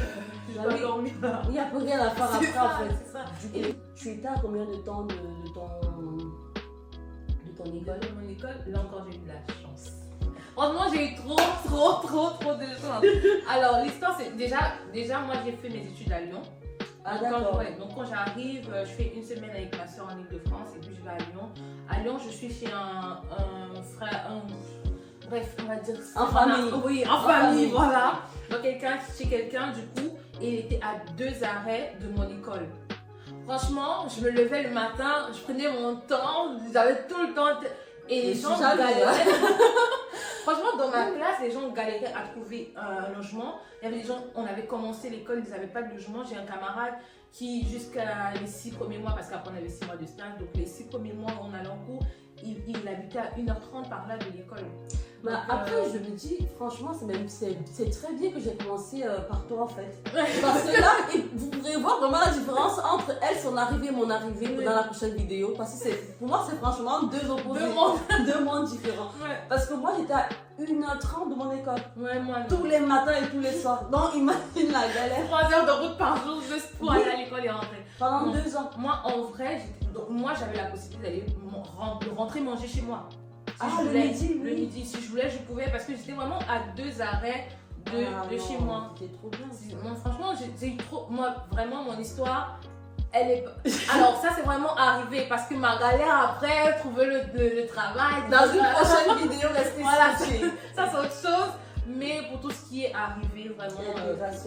je dois Oui. dormir. Il n'y a plus rien à faire après C'est ça, en fait. c'est ça. Du coup, tu étais à combien de temps de ton école? De mon école, là encore j'ai eu de la chance. Franchement, j'ai eu trop de chance. Alors, l'histoire, c'est déjà, moi j'ai fait mes études à Lyon. Ah Donc, d'accord. donc quand j'arrive, je fais une semaine avec ma soeur en Ile-de-France et puis je vais à Lyon. À Lyon, je suis chez un frère, bref, on va dire. En famille. Oui, en famille, voilà. Donc chez quelqu'un du coup, et il était à 2 arrêts de mon école. Franchement, je me levais le matin, je prenais mon temps, j'avais tout le temps. Et les gens galéraient. Franchement, dans ma classe, les gens galéraient à trouver un logement. Il y avait des gens, on avait commencé l'école, ils n'avaient pas de logement. J'ai un camarade qui, jusqu'à les 6 premiers mois, parce qu'après on avait 6 mois de stage, donc les 6 premiers mois, on allait en cours, il habitait à 1h30 par là de l'école. Bah, Donc, après, je me dis, franchement, c'est très bien que j'ai commencé par toi en fait. Parce que là, vous pourrez voir vraiment la différence entre elle, son arrivée et mon arrivée dans la prochaine vidéo. Parce que pour moi, c'est franchement deux opposés. Deux mondes différents. Ouais. Parce que moi, j'étais à 1h30 de mon école. Ouais, moi, Tous les matins et tous les soirs. Donc, imagine la galère. 3 heures de route par jour juste pour aller à l'école et rentrer. Pendant Non. 2 ans. Moi, en vrai, moi j'avais la possibilité d'aller de rentrer manger chez moi. Si je Le voulais, midi, le oui. midi, si je voulais, je pouvais parce que j'étais vraiment à 2 arrêts de chez moi. C'était trop bien. Moi, franchement, j'ai eu trop. Moi, vraiment, mon histoire, elle est. Alors, ça, c'est vraiment arrivé parce que ma galère après, trouver le travail. Dans tout une ça. prochaine vidéo, restez Voilà, scotchés. ça, c'est autre chose. Mais pour tout ce qui est arrivé, vraiment,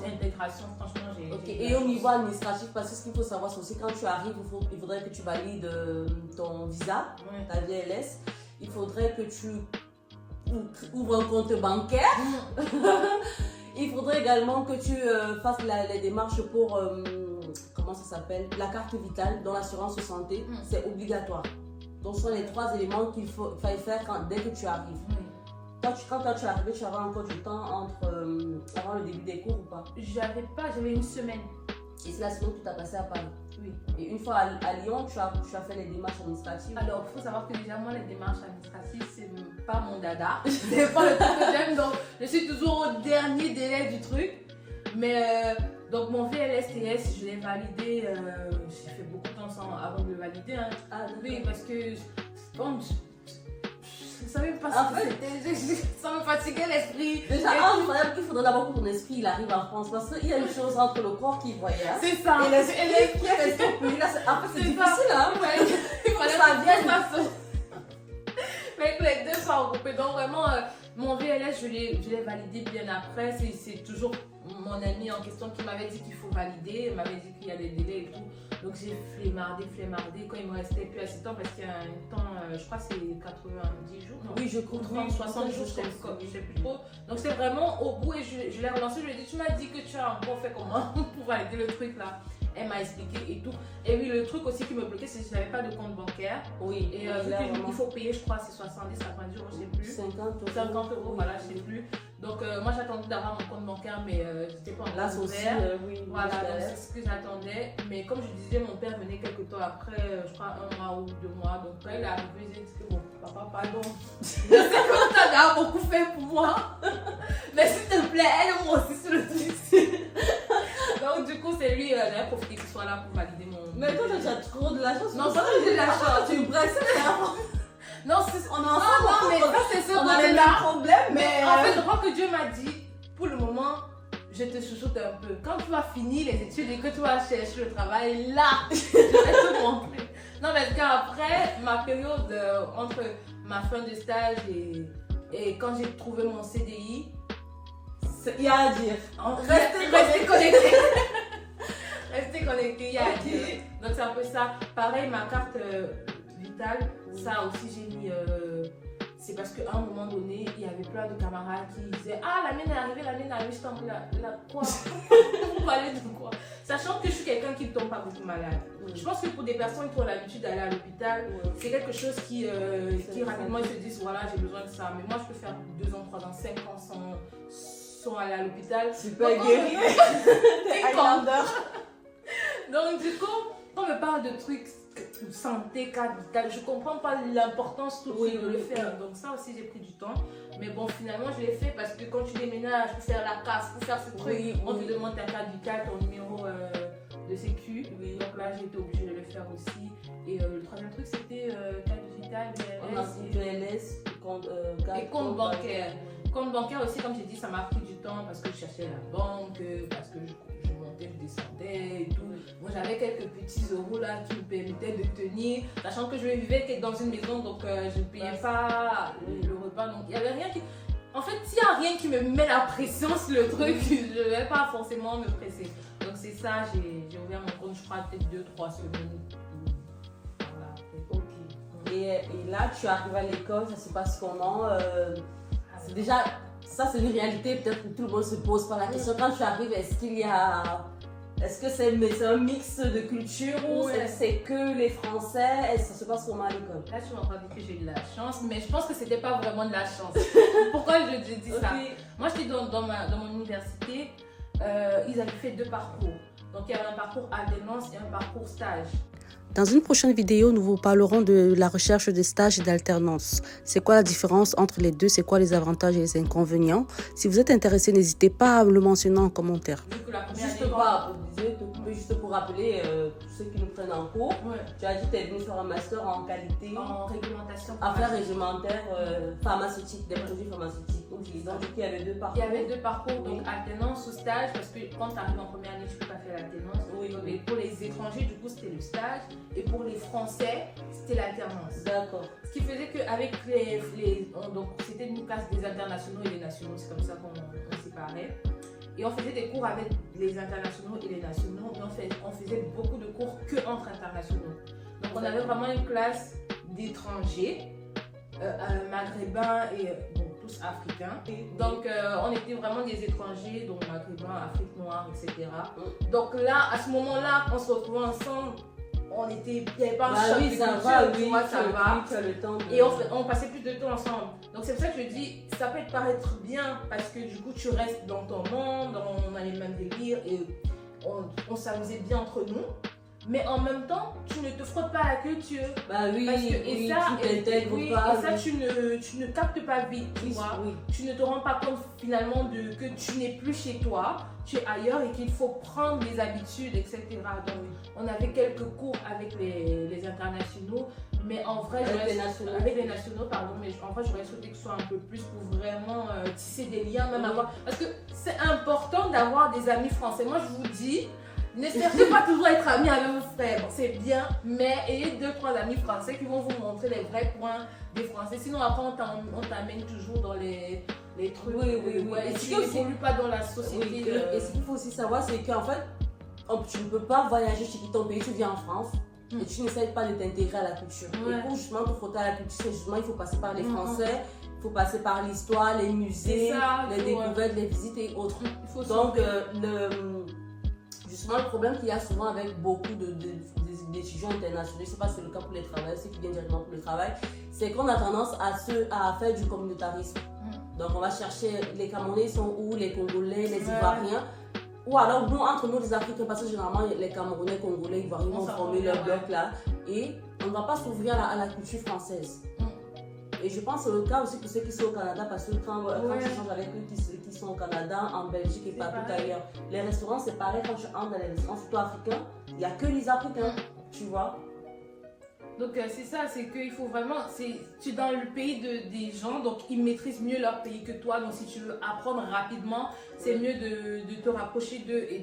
Intégration. franchement, j'ai. Ok, et au niveau administratif, parce que ce qu'il faut savoir, c'est aussi quand tu arrives, il faudrait que tu valides ton visa, Ouais. ta VLS. Il faudrait que tu ouvres un compte bancaire. Il faudrait également que tu fasses les démarches pour, comment ça s'appelle, la carte vitale dans l'assurance santé. C'est obligatoire. Donc, ce sont les 3 éléments qu'il faut faire dès que tu arrives. Quand tu es arrivé, tu avais encore du temps avant le début des cours ou pas? J'avais une semaine. Et c'est la semaine que tu as passé à Paris. Oui. Et une fois à Lyon, tu as fait les démarches administratives. Alors, il faut savoir que déjà, moi, les démarches administratives, c'est pas mon dada. C'est pas le truc que j'aime, donc je suis toujours au dernier délai du truc. Mais, donc, mon VLSTS, je l'ai validé, j'ai fait beaucoup de temps avant de le valider. Hein. Ah, Oui, parce que, bon, je savais pas En ce que c'était. Ça me fatiguait l'esprit. déjà, il faudrait d'abord que ton esprit il arrive en France. Parce qu'il y a une chose entre le corps qui voyage C'est ça. et l'esprit qui reste au pays. Là, après, c'est difficile, hein. Ouais. Il faut que ça vienne. Mais que les deux soient regroupés. Donc vraiment, mon VLS, je l'ai validé bien après. C'est toujours mon ami en question qui m'avait dit qu'il faut valider. Il m'avait dit qu'il y a des délais et tout. Donc j'ai flémardé. Quand il me restait plus assez de temps, parce qu'il y a un temps, je crois que c'est 90 jours. Non, Oui, je crois. 30, 60 jours, je sais plus trop. Donc c'est vraiment au bout et je l'ai relancé. Je lui ai dit, tu m'as dit que tu as encore fait comment pour valider le truc là. Elle m'a expliqué et tout. Et oui, le truc aussi qui me bloquait, c'est que je n'avais pas de compte bancaire. Oui, Et vu qu'il faut payer, je crois, c'est 70, 50 euros, je ne sais plus. 50 euros, voilà, je ne sais plus. Donc, moi, j'attendais d'avoir mon compte bancaire, mais j'étais pas là, encore aussi, ouvert. oui. Voilà, donc c'est ce que j'attendais. Mais comme je disais, mon père venait quelques temps après, je crois 1 mois ou 2 mois. Donc, quand il est arrivé, j'ai dit que bon, papa, pardon. Je sais que tu as beaucoup fait pour moi. Mais s'il te plaît, aide-moi aussi sur le truc. Donc, du coup, c'est lui, j'avais profité qu'il soit là pour valider mon. Mais toi, tu as trop de la chance. Non, ça, j'ai de la chance. Tu me presses. Non, on est ensemble, mais ça, c'est ce On a les mêmes côté-là. problèmes, Mais en fait, je crois que Dieu m'a dit, pour le moment, je te chouchoute un peu. Quand tu vas finir les études et que tu vas chercher le travail, là, je vais te montrer. Non, mais après, ma période entre ma fin de stage et quand j'ai trouvé mon CDI, il y a à dire. Restez connectés. Restez connectés, il y a à dire. Donc c'est un peu ça. Pareil, ma carte vitale, ça aussi j'ai mis. C'est parce qu'à un moment donné, il y avait plein de camarades qui disaient, ah, la mienne est arrivée, je tombe là. Quoi? Vous parlez de quoi? Sachant que je suis quelqu'un qui ne tombe pas beaucoup malade. Je pense que pour des personnes qui ont l'habitude d'aller à l'hôpital, c'est quelque chose qui rapidement ils se disent, voilà, j'ai besoin de ça. Mais moi, je peux faire 2 ans, 3 ans, 5 ans sans aller à l'hôpital. Super guéri. Donc, du coup, quand on me parle de trucs santé, carte vitale, je comprends pas l'importance tout de suite de le faire. Donc, ça aussi, j'ai pris du temps. Mais bon, finalement, je l'ai fait parce que quand tu déménages pour faire la casse, pour faire ce truc, on te demande ta carte vitale, ton numéro de sécu. Donc là, j'ai été obligée de le faire aussi. Et le troisième truc, c'était carte vitale, VLS et compte bancaire. Compte bancaire aussi, comme j'ai dit, ça m'a pris du temps parce que je cherchais la banque, parce que je montais, je descendais et tout. Moi, j'avais quelques petits euros là qui me permettaient de tenir, sachant que je vivais dans une maison, donc je ne payais pas le repas. Donc, il n'y avait rien qui. En fait, s'il n'y a rien qui me met la pression sur le truc, je ne vais pas forcément me presser. Donc, c'est ça, j'ai ouvert mon compte, je crois, peut-être 2-3 semaines. Voilà. Ok. Et là, tu arrives à l'école, ça se passe comment? C'est déjà, ça c'est une réalité peut-être que tout le monde se pose pas la question. Quand tu arrives, est-ce qu'il y a Est-ce que c'est un mix de culture ou Ouais. c'est que les Français? Ça se passe comment à l'école? Là, tu m'as pas dit que j'ai eu de la chance, mais je pense que c'était pas vraiment de la chance. Pourquoi je dis ça? Ok. Moi, j'étais dans mon université, ils avaient fait 2 parcours. Donc, il y avait un parcours alternance et un parcours stage. Dans une prochaine vidéo, nous vous parlerons de la recherche de stages et d'alternance. C'est quoi la différence entre les deux? C'est quoi les avantages et les inconvénients? Si vous êtes intéressé, n'hésitez pas à me le mentionner en commentaire. Vu que la première Juste année, pour rappeler tous ceux qui nous prennent en cours, ouais, tu as dit que tu es venu faire un master en qualité, en réglementation. affaires réglementaires pharmaceutiques, des produits pharmaceutiques. Donc, il y avait 2 parcours. Il y avait 2 parcours, donc Oui. alternance ou stage, parce que quand tu arrives en première année, tu ne peux pas faire l'alternance. Oui, Donc, oui. pour les étrangers, du coup, c'était le stage, et pour les Français, c'était l'alternance. D'accord. Ce qui faisait qu'avec donc c'était une classe des internationaux et des nationaux, c'est comme ça qu'on séparait. Et on faisait des cours avec les internationaux et les nationaux, mais on faisait beaucoup de cours que entre internationaux. Donc on avait vraiment une classe d'étrangers, maghrébins et bon, tous africains. Donc on était vraiment des étrangers, donc maghrébins, Afrique noire, etc. Donc là, à ce moment-là, on se retrouvait ensemble. Il n'y avait pas un choc oui, de ça culture, va, tu oui, vois, ça va. tu as le temps de... Et on passait plus de temps ensemble. Donc c'est pour ça que je dis, ça peut te paraître bien parce que du coup tu restes dans ton monde, on a les mêmes délires et on s'amusait bien entre nous. Mais en même temps, tu ne te frottes pas à la culture. Bah oui, Parce que, oui, et ça, tu t'intègres oui, pas. et ça oui. tu ne captes pas vite, tu Oui, vois. oui. Tu ne te rends pas compte finalement que tu n'es plus chez toi, tu es ailleurs et qu'il faut prendre des habitudes, etc. Donc on avait quelques cours avec les internationaux, mais en vrai, avec les nationaux, pardon, mais en vrai j'aurais souhaité que ce soit un peu plus pour vraiment tisser des liens, même avoir. Parce que c'est important d'avoir des amis français. Moi je vous dis, ne cherchez pas toujours à être amis avec vos frères, c'est bien, mais ayez 2-3 amis français qui vont vous montrer les vrais points des Français. Sinon après on t'amène toujours dans les trucs. Oui, oui, oui. Ouais, Et et ce tu qui aussi- n'évolues pas dans la société. Oui, et ce qu'il faut aussi savoir, c'est qu'en fait, tu ne peux pas voyager chez ton pays, tu viens en France et tu n'essayes pas de t'intégrer à la culture. Ouais. Et pour justement te frotter à la culture, c'est justement, il faut passer par les Mhm. Français, il faut passer par l'histoire, les musées, C'est ça, les il faut, découvertes, les visites et autres. Il faut Donc, s'ouvrir. justement, le problème qu'il y a souvent avec beaucoup d'étudiants internationaux, je ne sais pas si c'est le cas pour les travailleurs, ceux qui viennent directement pour le travail, c'est qu'on a tendance à faire du communautarisme. Donc, on va chercher les Camerounais sont où, les Congolais, les Ivoiriens. Ou alors, nous, entre nous, les Africains, parce que généralement, les Camerounais, Congolais, Ivoiriens vont former leur bloc là. Et on ne va pas s'ouvrir à la culture française. Et je pense que c'est le cas aussi pour ceux qui sont au Canada, parce que quand tu changes avec eux qui sont au Canada, en Belgique et partout ailleurs, les restaurants, c'est pareil. Quand tu entres dans les restaurants, surtout africains, il n'y a que les Africains, tu vois. Donc c'est ça, c'est qu'il faut vraiment, tu es dans le pays des gens, donc ils maîtrisent mieux leur pays que toi. Donc si tu veux apprendre rapidement, c'est mieux de te rapprocher d'eux et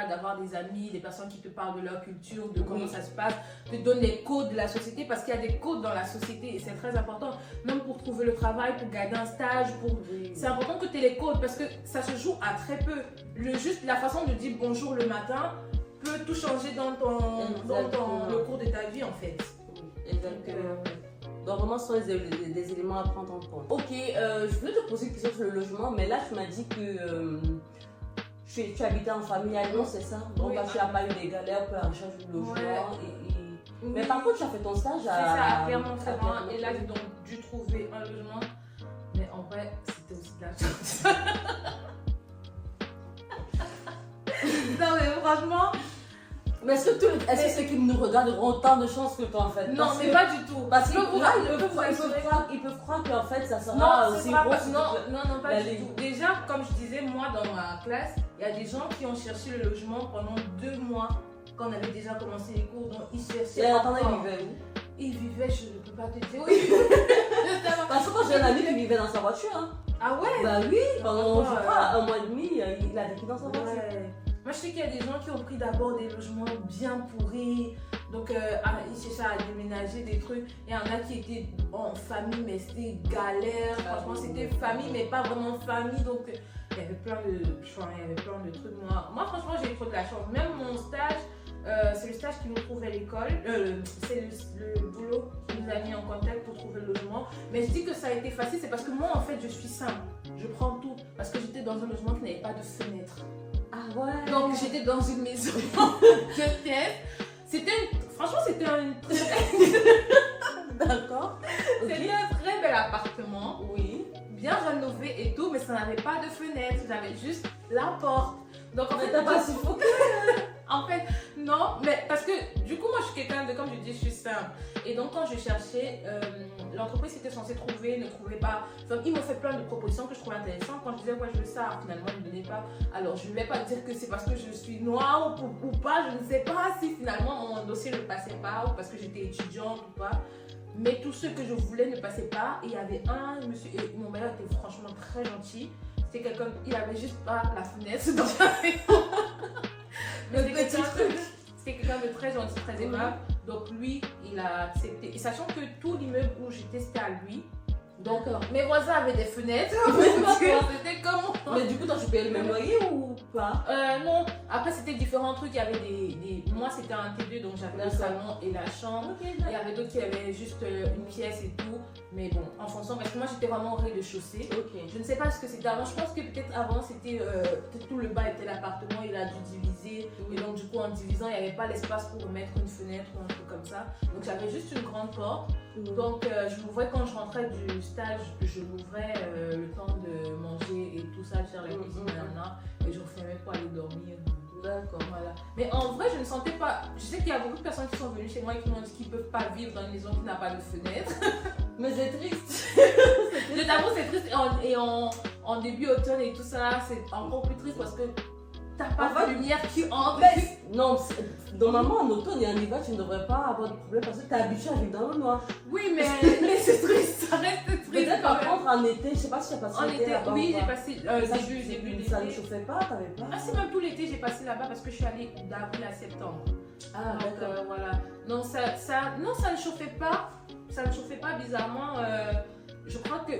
d'avoir des amis, des personnes qui te parlent de leur culture, de comment ça se passe, te donnent les codes de la société, parce qu'il y a des codes dans la société et c'est très important, même pour trouver le travail, pour garder un stage, c'est important que tu aies les codes parce que ça se joue à très peu. Juste la façon de dire bonjour le matin peut tout changer dans le cours de ta vie en fait. Exactement. Donc vraiment, ce sont des éléments à prendre en compte. Ok, je voulais te poser une question sur le logement, mais là tu m'as dit que tu habitais en famille à Lyon, c'est ça? Donc Oui, tu n'as pas eu des galères pour la recherche du logement. Ouais. Mais par contre, tu as fait ton stage C'est ça, à Clermont-Ferrand. Clermont-Ferrand. Et là, j'ai donc dû trouver un logement. Mais en vrai, c'était aussi de la chance. Non, mais franchement. Mais est-ce que ceux qui nous regardent auront autant de chance que toi en fait? Non, mais pas du tout. Parce qu'ils peuvent croire qu'en fait ça sera non, aussi pas, gros. non, pas du tout. Déjà, comme je disais, moi dans ma classe, il y a des gens qui ont cherché le logement pendant 2 mois quand on avait déjà commencé les cours, donc ils cherchaient. Et attendez, ils vivaient où? Ils vivaient, je ne peux pas te dire. Oui. Parce que moi j'ai un ami qui vivait dans sa voiture. Hein. Ah ouais? Bah oui, pendant je crois, 1 mois et demi, il a vécu dans sa voiture. Ouais. Moi, je sais qu'il y a des gens qui ont pris d'abord des logements bien pourris, donc ils cherchaient à déménager des trucs. Il y en a qui étaient en famille, mais c'était galère. Franchement, c'était famille, mais pas vraiment famille. Donc, il y avait plein de trucs. Moi franchement, j'ai eu trop de la chance. Même mon stage, c'est le stage qui nous trouve à l'école. C'est le boulot qui nous a mis en contact pour trouver le logement. Mais je dis que ça a été facile, c'est parce que moi, en fait, je suis simple. Je prends tout. Parce que j'étais dans un logement qui n'avait pas de fenêtre. Ah ouais. Donc j'étais dans une maison de pièces. Franchement, c'était un D'accord. c'était un très bel appartement, Oui. bien rénové et tout, mais ça n'avait pas de fenêtre, j'avais juste la porte. Donc en Mais fait, t'as pas suffoqué. en fait, non, mais parce que du coup, moi je suis quelqu'un de, comme je dis, je suis simple. Et donc quand je cherchais, l'entreprise qui était censée trouver ne trouvait pas. Enfin, ils m'ont fait plein de propositions que je trouvais intéressantes. Quand je disais, ouais, je veux ça, finalement, ils ne me donnaient pas. Alors je ne vais pas dire que c'est parce que je suis noire ou pas, je ne sais pas si finalement mon dossier ne passait pas ou parce que j'étais étudiante ou pas. Mais tous ceux que je voulais ne passaient pas. Et il y avait un monsieur, et mon meilleur était franchement très gentil. C'était quelqu'un, il avait juste pas la fenêtre dans la maison. Mais c'était quelqu'un de très gentil, très aimable. Donc lui, il a accepté. Et sachant que tout l'immeuble où j'étais, c'était à lui. Donc mes voisins avaient des fenêtres. C'était comme... Mais du coup, toi, tu payais le même loyer ou pas? Non. Après, c'était différents trucs. Il y avait des... Moi, c'était un T2, donc j'avais le salon et la chambre. Okay, il y avait d'autres qui avaient juste une pièce et tout. Mais bon, en fonction, parce que moi, j'étais vraiment au rez-de-chaussée. Ok. Je ne sais pas ce que c'était avant. Je pense que peut-être avant, c'était peut-être tout le bas était l'appartement. Il a dû diviser. Et donc, du coup, en divisant, il n'y avait pas l'espace pour mettre une fenêtre ou un truc comme ça. Donc, j'avais juste une grande porte. Donc, je l'ouvrais quand je rentrais du stage. Je l'ouvrais le temps de manger et tout ça, faire la cuisine, et je refermais pour aller dormir. D'accord. Voilà. Mais en vrai, je ne sentais pas. Je sais qu'il y a beaucoup de personnes qui sont venues chez moi et qui m'ont dit qu'ils ne peuvent pas vivre dans une maison qui n'a pas de fenêtre. Mais c'est triste. Je t'avoue, c'est triste. Et en début automne et tout ça, c'est encore plus triste parce que t'as pas de lumière qui entre. Non, normalement en automne et en hiver, tu ne devrais pas avoir de problème parce que tu es habitué à vivre dans le noir. Oui, mais c'est triste. Ça reste triste. Peut-être par contre en été, je sais pas si tu as passé en l'été été, là-bas. oui, j'ai passé début d'été. ça ne chauffait pas, t'avais pas. Ah, c'est même tout l'été, j'ai passé là-bas parce que je suis allée d'avril à septembre. Ah, Donc d'accord. voilà. Non, ça ne chauffait pas. Ça ne chauffait pas bizarrement. Je crois que.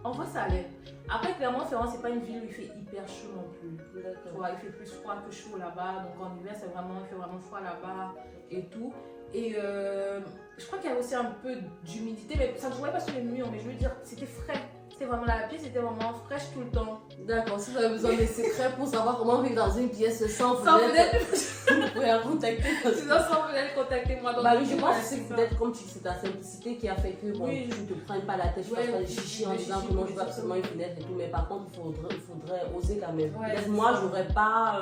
En vrai, ça allait. Après, clairement, Ferrand, c'est pas une ville où il fait hyper chaud non plus. Tu vois, il fait plus froid que chaud là-bas. Donc en hiver, il fait vraiment froid là-bas et tout. Et je crois qu'il y avait aussi un peu d'humidité, mais ça ne jouait pas sur les murs. Mais je veux dire, c'était frais. C'était vraiment la pièce, était vraiment fraîche tout le temps. D'accord, si vous avez besoin de secrets pour savoir comment vivre dans une pièce sans fenêtre, vous pouvez la contacter. Sinon, sans fenêtre, contactez-moi. Bah oui, je pense que c'est peut-être comme c'est ta simplicité qui a fait que bon, oui, tu ne te prends pas la tête, tu passes pas des chichis en disant que non, je veux absolument une fenêtre et tout, mais par contre, il faudrait oser quand même. Ouais, peut-être moi, j'aurais pas.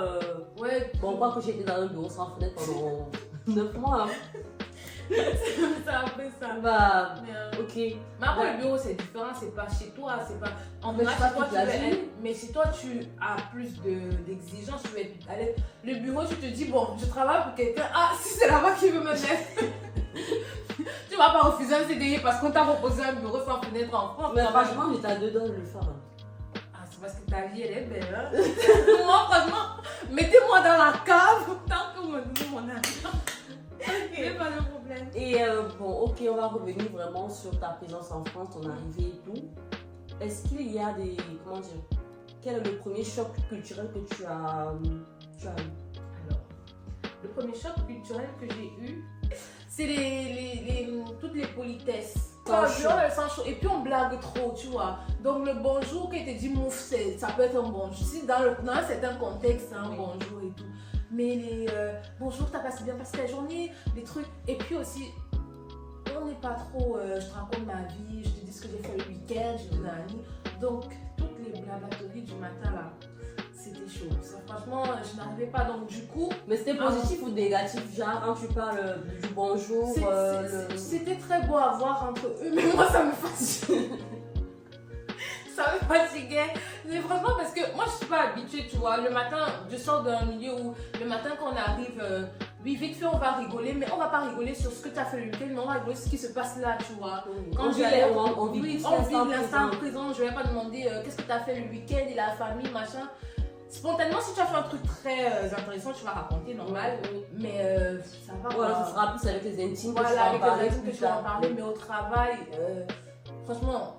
Ouais. Bon, quoi que j'ai été dans un bureau sans fenêtre pendant 9 mois. C'est après ça. Bah, mais, ok. Mais après, le bureau, c'est différent, c'est pas chez toi, c'est pas. En Mais vrai, c'est pas chez toi, toute la vie. mais si toi, tu as plus d'exigences, tu veux être à l'aise. Le bureau, tu te dis, bon, je travaille pour quelqu'un. Ah, si c'est là-bas qui veut me mettre. Tu vas pas refuser un CDI parce qu'on t'a proposé un bureau sans fenêtre en France. Mais franchement, j'étais à deux doigts de le faire. Ah, c'est parce que ta vie, elle est belle. Hein? Moi, franchement, mettez-moi dans la cave tant que vous me donnez mon argent. C'est pas le problème. Et bon, ok, on va revenir vraiment sur ta présence en France, ton arrivée et tout. Est-ce qu'il y a des. Comment dire? Quel est le premier choc culturel que tu as eu? Alors, le premier choc culturel que j'ai eu, c'est toutes les politesses. Et puis on blague trop, tu vois. Donc le bonjour qui te dit mouf, ça peut être un bonjour. Si dans un certain contexte, c'est un bonjour et tout. Mais les bonjour, t'as bien passé ta journée, les trucs. Et puis aussi, on n'est pas trop, je te raconte ma vie, je te dis ce que j'ai fait le week-end, je te dis ami. Donc toutes les blablateries du matin là, c'était chaud. Ça, franchement, je n'arrivais pas. Donc du coup. Mais c'était positif ou négatif? Genre, quand tu parles du bonjour. C'était très beau à voir entre eux, mais moi ça me fatigue. Ça me fatiguait. Mais franchement, parce que moi je suis pas habituée, tu vois. Le matin, je sors d'un milieu où le matin quand on arrive, oui, vite fait on va rigoler, mais on va pas rigoler sur ce que tu as fait le week-end, mais on va rigoler sur ce qui se passe là, tu vois. Quand on vit l'instant présent, je vais pas demander qu'est-ce que tu as fait le week-end et la famille, machin. Spontanément, si tu as fait un truc très intéressant, tu vas raconter, normal. Mais ça va. Voilà, ce sera plus avec les intimes que voilà, tu vas en parler. Que tu vas en parler, mais au travail, franchement.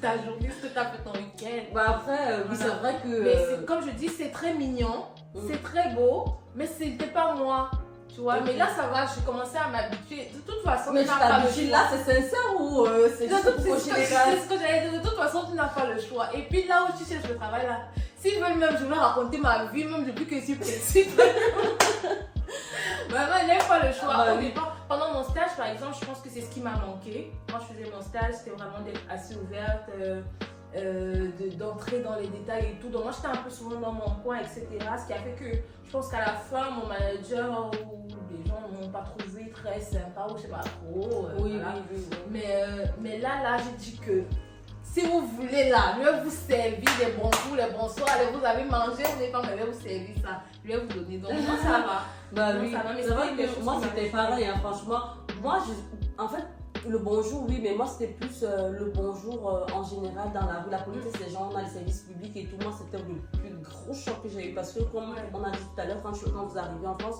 Ta journée, ce que tu as fait ton week-end. Bah après, oui, c'est vrai que. Mais comme je dis, c'est très mignon, c'est très beau, mais c'était pas moi. Tu vois, mais là, ça va, j'ai commencé à m'habituer. De toute façon, Mais tu n'as pas le t'habitues choix. là, c'est sincère ou c'est juste pour cocher les C'est cases? ce que j'allais dire. De toute façon, tu n'as pas le choix. Et puis là où tu cherches le travail, là, s'ils veulent même, je vais raconter ma vie, même depuis que je suis petite. Vraiment, il n'y a pas le choix. Ah bah Au oui. départ, pendant mon stage, par exemple, je pense que c'est ce qui m'a manqué. Quand je faisais mon stage, c'était vraiment d'être assez ouverte, d'entrer dans les détails et tout. Donc, moi, j'étais un peu souvent dans mon coin, etc. Ce qui a fait que je pense qu'à la fin, mon manager ou les gens ne m'ont pas trouvé très sympa ou je sais pas trop. Oui, voilà. oui. Mais là, j'ai dit que si vous voulez là, je vais vous servir les bonjours, les bonsoirs, allez, vous avez mangé, vous n'avez pas, mais je vais vous servir ça. Je vais vous donner. Donc, moi, ça va. Bah Non, oui, ça va, mais c'est vrai c'était des que choses moi qui c'était m'arrivent. pareil, hein, franchement. Moi, en fait, le bonjour, oui, mais moi c'était plus le bonjour en général dans la rue. La politesse des gens, on a les services publics et tout. Moi, c'était le plus gros choc que j'ai eu parce que, comme on a dit tout à l'heure, quand vous arrivez en France,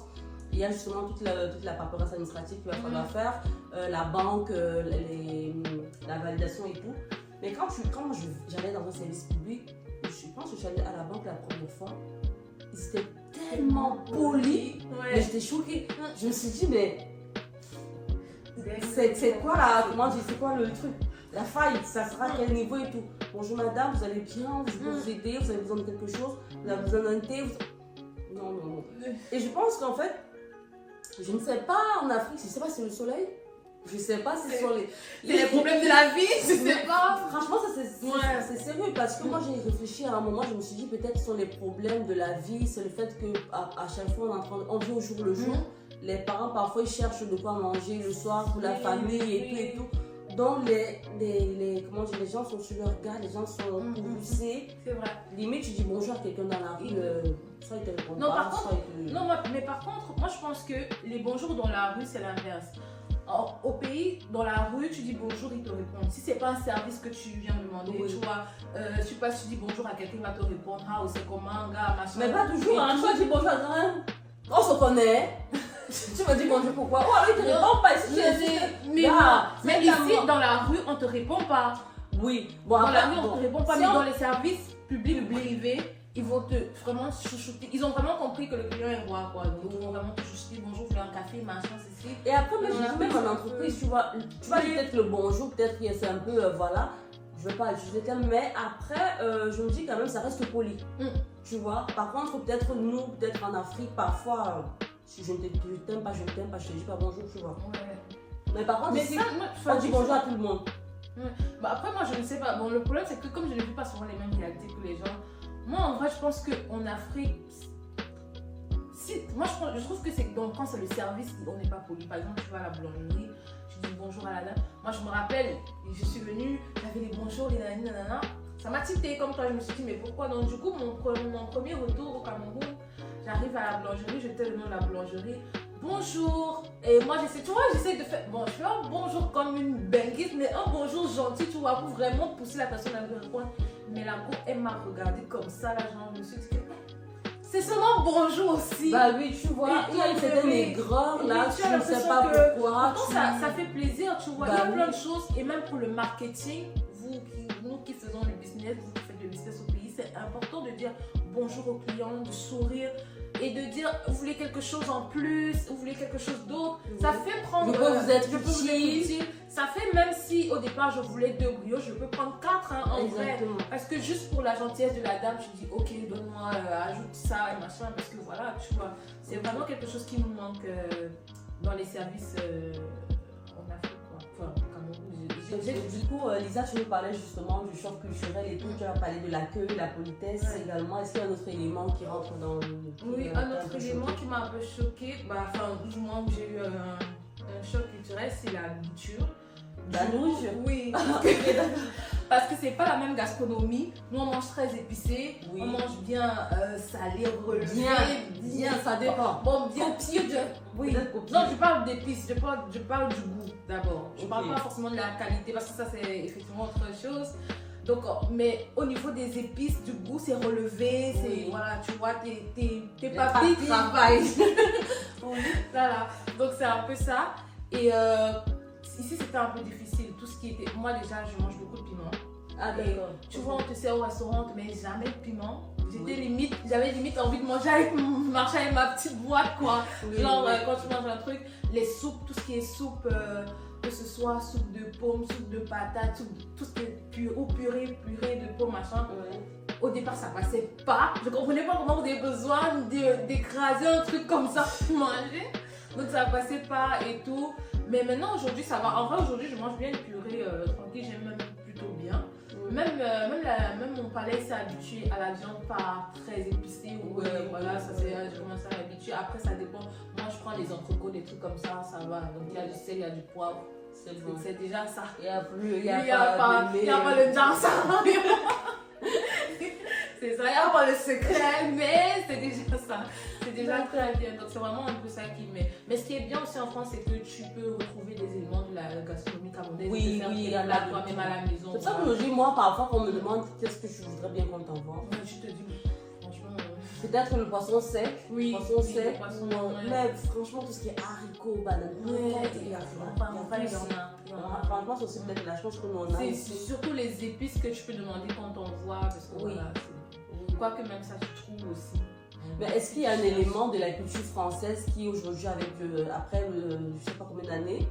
il y a justement toute la paperasse administrative qu'il va falloir faire, la banque, la validation et tout. Mais quand j'allais dans un service public, je pense que je suis allée à la banque la première fois, ils étaient tellement polis, mais Ouais. j'étais choquée. Je me suis dit, mais c'est quoi là, comment dire, c'est quoi le truc, la faille, ça sera à quel niveau et tout. Bonjour madame, vous allez bien, je peux vous aider, vous avez besoin de quelque chose, vous avez besoin d'un thé. Non. Et je pense qu'en fait, je ne sais pas en Afrique, je ne sais pas si c'est le soleil, je ne sais pas si ce sont Les problèmes de la vie, je sais pas. Franchement, ça c'est sérieux parce que moi j'ai réfléchi à un moment, je me suis dit peut-être ce sont les problèmes de la vie, c'est le fait qu'à chaque fois on vit au jour le jour. Les parents parfois ils cherchent de quoi manger le soir pour la famille et tout. Donc les gens sont sur leur garde, les gens sont poussés. C'est vrai. Limite tu dis bonjour à quelqu'un dans la rue, soit il te répond Non, pas, par contre, soit il te... Non, mais par contre, moi je pense que les bonjours dans la rue, c'est l'inverse. Au pays, dans la rue, tu dis bonjour, ils te répondent. Si c'est pas un service que tu viens demander, Oui. tu vois, tu passes, tu dis bonjour à quelqu'un, il va te répondre, ah, c'est comment, gars, machin. Mais pas toujours, hein. Tu vas dire bonjour à quelqu'un, on se connaît. Tu me dis bonjour pourquoi? Oh, il te répond pas ici. Mais ici, dans la rue, on te répond pas. Oui, bon, Dans après, la rue, on bon, te répond pas, si mais on- dans les services publics ou privés, ils vont te vraiment chouchouter. Ils ont vraiment compris que le client est roi, quoi. Donc, ils vont vraiment te chouchouter, bonjour, je veux un café, machin, ceci. Et après, même, Dans la même rue, en entreprise, tu vois peut-être le bonjour, peut-être que c'est un peu, voilà, je veux pas juger le terme, mais après, je me dis quand même, ça reste poli. Tu vois, par contre, peut-être nous, peut-être en Afrique, parfois, si je ne t'aime pas, je ne t'aime pas, je te dis pas bonjour, tu vois. Ouais. Mais par contre, Mais ici, ça, moi, on dit bonjour à tout le monde. Bah après, moi, je ne sais pas. Bon, le problème, c'est que comme je ne vis pas souvent les mêmes réalités que les gens, moi, en vrai, je pense qu'en Afrique, moi, je trouve que c'est quand c'est le service, on n'est pas poli. Par exemple, tu vas à la boulangerie, tu dis bonjour à la dame. Moi, je me rappelle, je suis venue, j'avais les bonjours, les nanana. Ça m'a titillé comme toi, je me suis dit, mais pourquoi? Donc, du coup, mon premier retour au Cameroun, j'arrive à la boulangerie, je tais le nom de la boulangerie. Bonjour. Et moi, j'essaie de faire. Bon, je fais un bonjour comme une benguise, mais un bonjour gentil, tu vois, pour vraiment pousser la personne à me répondre. Mais la go, elle m'a regardé comme ça, là, genre, je me suis dit, c'est seulement bonjour aussi. Bah oui, tu vois, il y a une certaine aigreur là, Oui, tu tu as ne sais l'impression pas que- pourquoi. Pourtant, ça fait plaisir, tu vois. Bah Il y a oui. plein de choses, et même pour le marketing, nous qui faisons le business, vous qui faites le business au pays, c'est important de dire bonjour aux clients, de sourire et de dire vous voulez quelque chose en plus, vous voulez quelque chose d'autre. Ça fait prendre. Je peux vous être je peux vous être utile. utile. Ça fait même si au départ je voulais 2 brioches, je peux prendre 4 en vrai. Exactement. Parce que juste pour la gentillesse de la dame, tu dis ok, donne-moi, ajoute ça et machin, parce que voilà, tu vois, c'est vraiment quelque chose qui nous manque dans les services en Afrique, quoi. Enfin, au Cameroun, Du coup, Lisa, tu nous parlais justement du choc culturel et tout. Tu as parlé de l'accueil, la politesse également. Est-ce qu'il y a un autre élément qui rentre dans le. Oui, un autre élément qui m'a un peu choquée, enfin, du moment où j'ai eu un choc culturel, c'est la nourriture. La nourriture? Oui. Parce que c'est pas la même gastronomie. Nous, on mange très épicé, Oui. on mange bien salé, relevé. Bien, ça dépend. Bon, bien Copieux. Oui. Peut-être copieux. Non, je parle d'épices, je parle du goût d'abord. Je Ok. parle pas forcément de la qualité parce que ça, c'est effectivement autre chose. Donc, mais au niveau des épices, du goût, c'est relevé, c'est, Oui. voilà, tu vois, tes Les papilles papilles. travaillent. Voilà, donc c'est un peu ça. Et ici, c'était un peu difficile. Tout ce qui était. Moi, déjà, je mange beaucoup de piment. Ah, Et d'accord. tu vois, on te sert au restaurant, on te met jamais de piment. J'avais limite envie de marcher avec ma petite boîte, quoi. Oui, Genre, oui. quand tu manges un truc, les soupes, tout ce qui est soupe, que ce soit soupe de pommes, soupe de patates, tout ce qui est purée de pommes, machin. Ouais. Au départ, ça passait pas. Je comprenais pas comment vous avez besoin d'écraser un truc comme ça pour manger. Donc ça passait pas et tout. Mais maintenant, aujourd'hui, ça va. En vrai, aujourd'hui, je mange bien une purée tranquille. J'aime même plutôt bien. Même mon palais s'est habitué à la viande pas très épicée. Voilà, ça c'est je commence à m'habituer. Après, ça dépend. Moi, je prends les entrecôtes, des trucs comme ça va. Donc il y a du sel, il y a du poivre. C'est bon. C'est déjà ça. Il n'y Il y a pas le genre ça. C'est ça, il n'y a pas le secret, mais c'est déjà ça. C'est déjà très bien. Donc c'est vraiment un peu ça qui met. Mais ce qui est bien aussi en France, c'est que tu peux retrouver des éléments de la gastronomie camerounaise. Oui, il y en a toi-même à la maison. C'est ça que je dis, moi, parfois, quand on me demande qu'est-ce que je voudrais bien qu'on t'envoie. Je te dis, franchement. Peut-être le poisson sec. Oui, Poisson sec. le poisson, Mais franchement, tout ce qui est haricots, bananes, il y en a. franchement, c'est aussi peut-être la chance que nous on a. C'est surtout les épices que tu peux demander quand on voit. Parce que Oui. voilà, quoique même ça se trouve aussi. Mais est-ce qu'il y a un élément de la culture française qui aujourd'hui, après je sais pas combien d'années,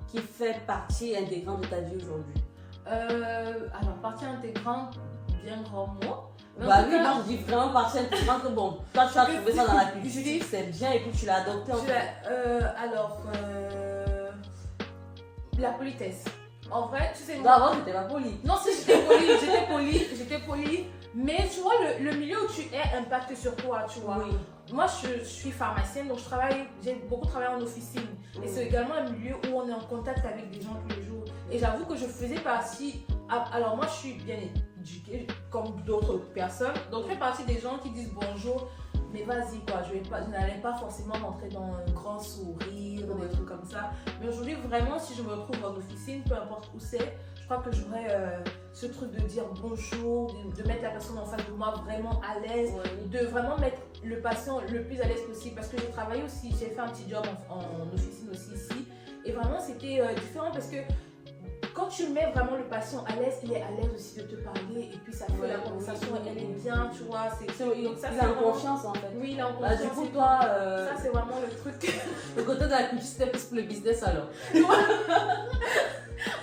qui fait partie intégrante de ta vie aujourd'hui? Alors, partie intégrante, bien grand mot. Bah oui, moi je dis vraiment partie intégrante. Bon, toi tu as trouvé ça dans la culture, c'est bien et puis tu l'as adopté en fait. La politesse. En vrai, tu sais. Non, avant j'étais pas polie. Non, si j'étais polie. Mais tu vois, le milieu où tu es impacte sur toi, tu vois. Oui. Moi, je suis pharmacienne, donc j'ai beaucoup travaillé en officine. Et c'est également un milieu où on est en contact avec des gens tous les jours. Et j'avoue que je faisais partie. Alors, moi, je suis bien éduquée, comme d'autres personnes. Donc, je fais partie des gens qui disent bonjour. Mais vas-y, quoi, je n'allais pas forcément rentrer dans un grand sourire, des trucs comme ça. Mais aujourd'hui, vraiment, si je me retrouve en officine, peu importe où c'est, je crois que j'aurais ce truc de dire bonjour, de mettre la personne en face de moi vraiment à l'aise, de vraiment mettre le patient le plus à l'aise possible. Parce que j'ai travaillé aussi, j'ai fait un petit job en officine aussi ici. Et vraiment, c'était différent parce que quand tu mets vraiment le patient à l'aise, il est à l'aise aussi de te parler. Et puis ça fait la conversation, elle est bien, tu vois. Donc ça, il a confiance en fait. Oui, il a confiance. Du coup, toi. Ça, c'est vraiment le truc. Le côté de la culture, c'était plus pour le business alors.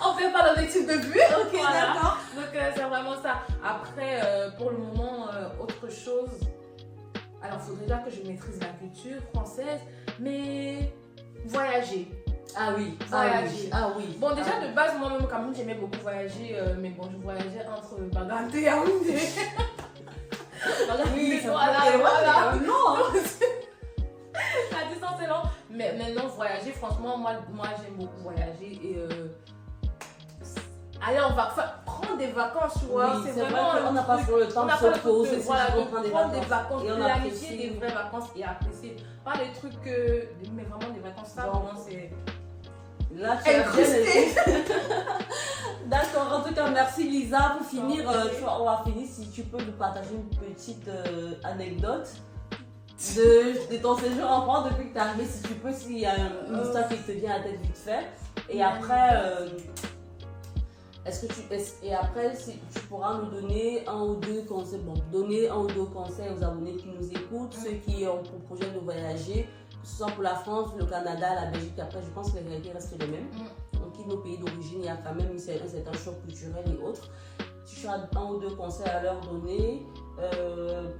On fait pas l'objectif de vue. Ok, voilà. D'accord. Donc, c'est vraiment ça. Après, pour le moment, autre chose. Alors, il faudrait déjà que je maîtrise la culture française, mais voyager. Ah oui, voyager. Ah oui. Bon, déjà de base, moi-même, quand même, j'aimais beaucoup voyager, mais bon, je voyageais entre Baganté et Yaoundé. Oui, voilà. Non. La distance est longue. Mais maintenant, voyager, franchement, moi j'aime beaucoup voyager et aller en vacances, prendre des vacances, tu vois. Oui, c'est vraiment. On n'a pas trop le temps de se poser, prendre des vacances, et planifier des vraies vacances et apprécier. Pas les trucs mais vraiment des vacances, ça, vraiment, c'est. Là, tu as bien. D'accord, en tout cas, merci Lisa. Pour finir, on va finir si tu peux nous partager une petite anecdote de ton séjour en France depuis que tu es arrivée, si tu peux, s'il y a une histoire qui te vient à la tête vite fait. Et après, si tu pourras nous donner un ou deux conseils, donner un ou deux conseils aux abonnés qui nous écoutent, ceux qui ont pour projet de voyager, que ce soit pour la France, le Canada, la Belgique. Après, je pense que les réalités restent les mêmes. Donc, nos pays d'origine, il y a quand même un certain choc culturel et autres. Si tu as un ou deux conseils à leur donner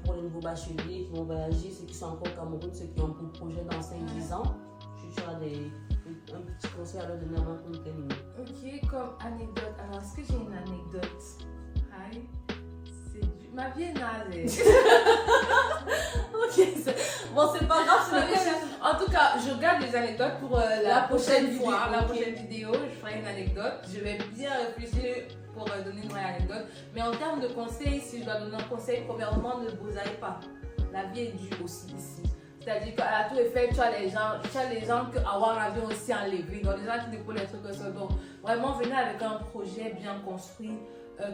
pour les nouveaux bacheliers qui vont voyager, ceux qui sont encore au Cameroun, ceux qui ont pour projet dans 5-10 ans, tu auras un petit conseil à leur donner avant qu'on termine. Ok, comme anecdote. Alors, est-ce que j'ai une anecdote? Hi. Ma vie est naze. Ok, bon, c'est pas grave. En tout cas, je garde les anecdotes pour la prochaine fois. vidéo. La prochaine vidéo, je ferai une anecdote. Je vais bien réfléchir pour donner une vraie anecdote. Mais en termes de conseils, si je dois donner un conseil, premièrement, ne brousaille pas. La vie est dure aussi ici. C'est-à-dire qu'à la Tour Eiffel, tu as les gens qui avoir l'avion aussi enlevé. Donc, les gens qui déposent les trucs comme ça. Donc, vraiment, venez avec un projet bien construit.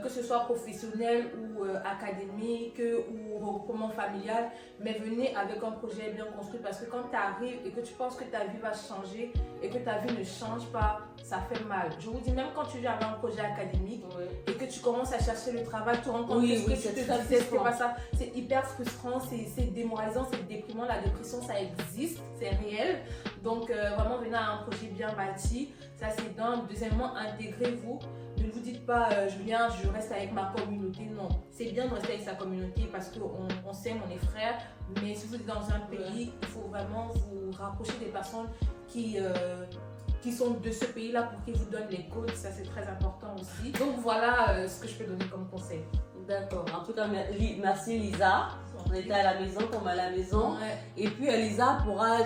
Que ce soit professionnel ou académique ou regroupement familial, mais venez avec un projet bien construit parce que quand tu arrives et que tu penses que ta vie va changer et que ta vie ne change pas, ça fait mal. Je vous dis, même quand tu viens avec un projet académique et que tu commences à chercher le travail, tu rends compte que ce que tu te disais, c'était pas ça. C'est hyper frustrant, c'est démoralisant, c'est déprimant. La dépression, ça existe, c'est réel. Donc, vraiment, venez à un projet bien bâti. Ça, c'est d'un. Deuxièmement, intégrez-vous. Ne vous dites pas, je viens, je reste avec ma communauté. Non, c'est bien de rester avec sa communauté parce qu'on s'aime, on est frères. Mais si vous êtes dans un pays, il faut vraiment vous rapprocher des personnes qui sont de ce pays-là pour qu'ils vous donnent les codes. Ça, c'est très important aussi. Donc, voilà ce que je peux donner comme conseil. D'accord. En tout cas, merci Lisa. On était à la maison comme à la maison. Ouais. Et puis Lisa pourra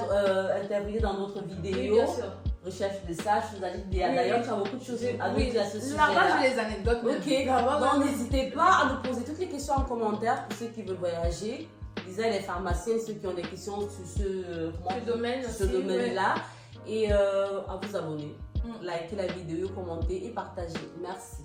intervenir dans notre vidéo. Oui, bien sûr. Recherche de stage, d'ailleurs tu as beaucoup de choses à nous dire à ce sujet. Là-bas, j'ai les anecdotes. Ok, donc n'hésitez pas à nous poser toutes les questions en commentaire pour ceux qui veulent voyager. Lisa, les pharmaciens, ceux qui ont des questions sur ce domaine-là. Et à vous abonner, liker la vidéo, commenter et partager. Merci.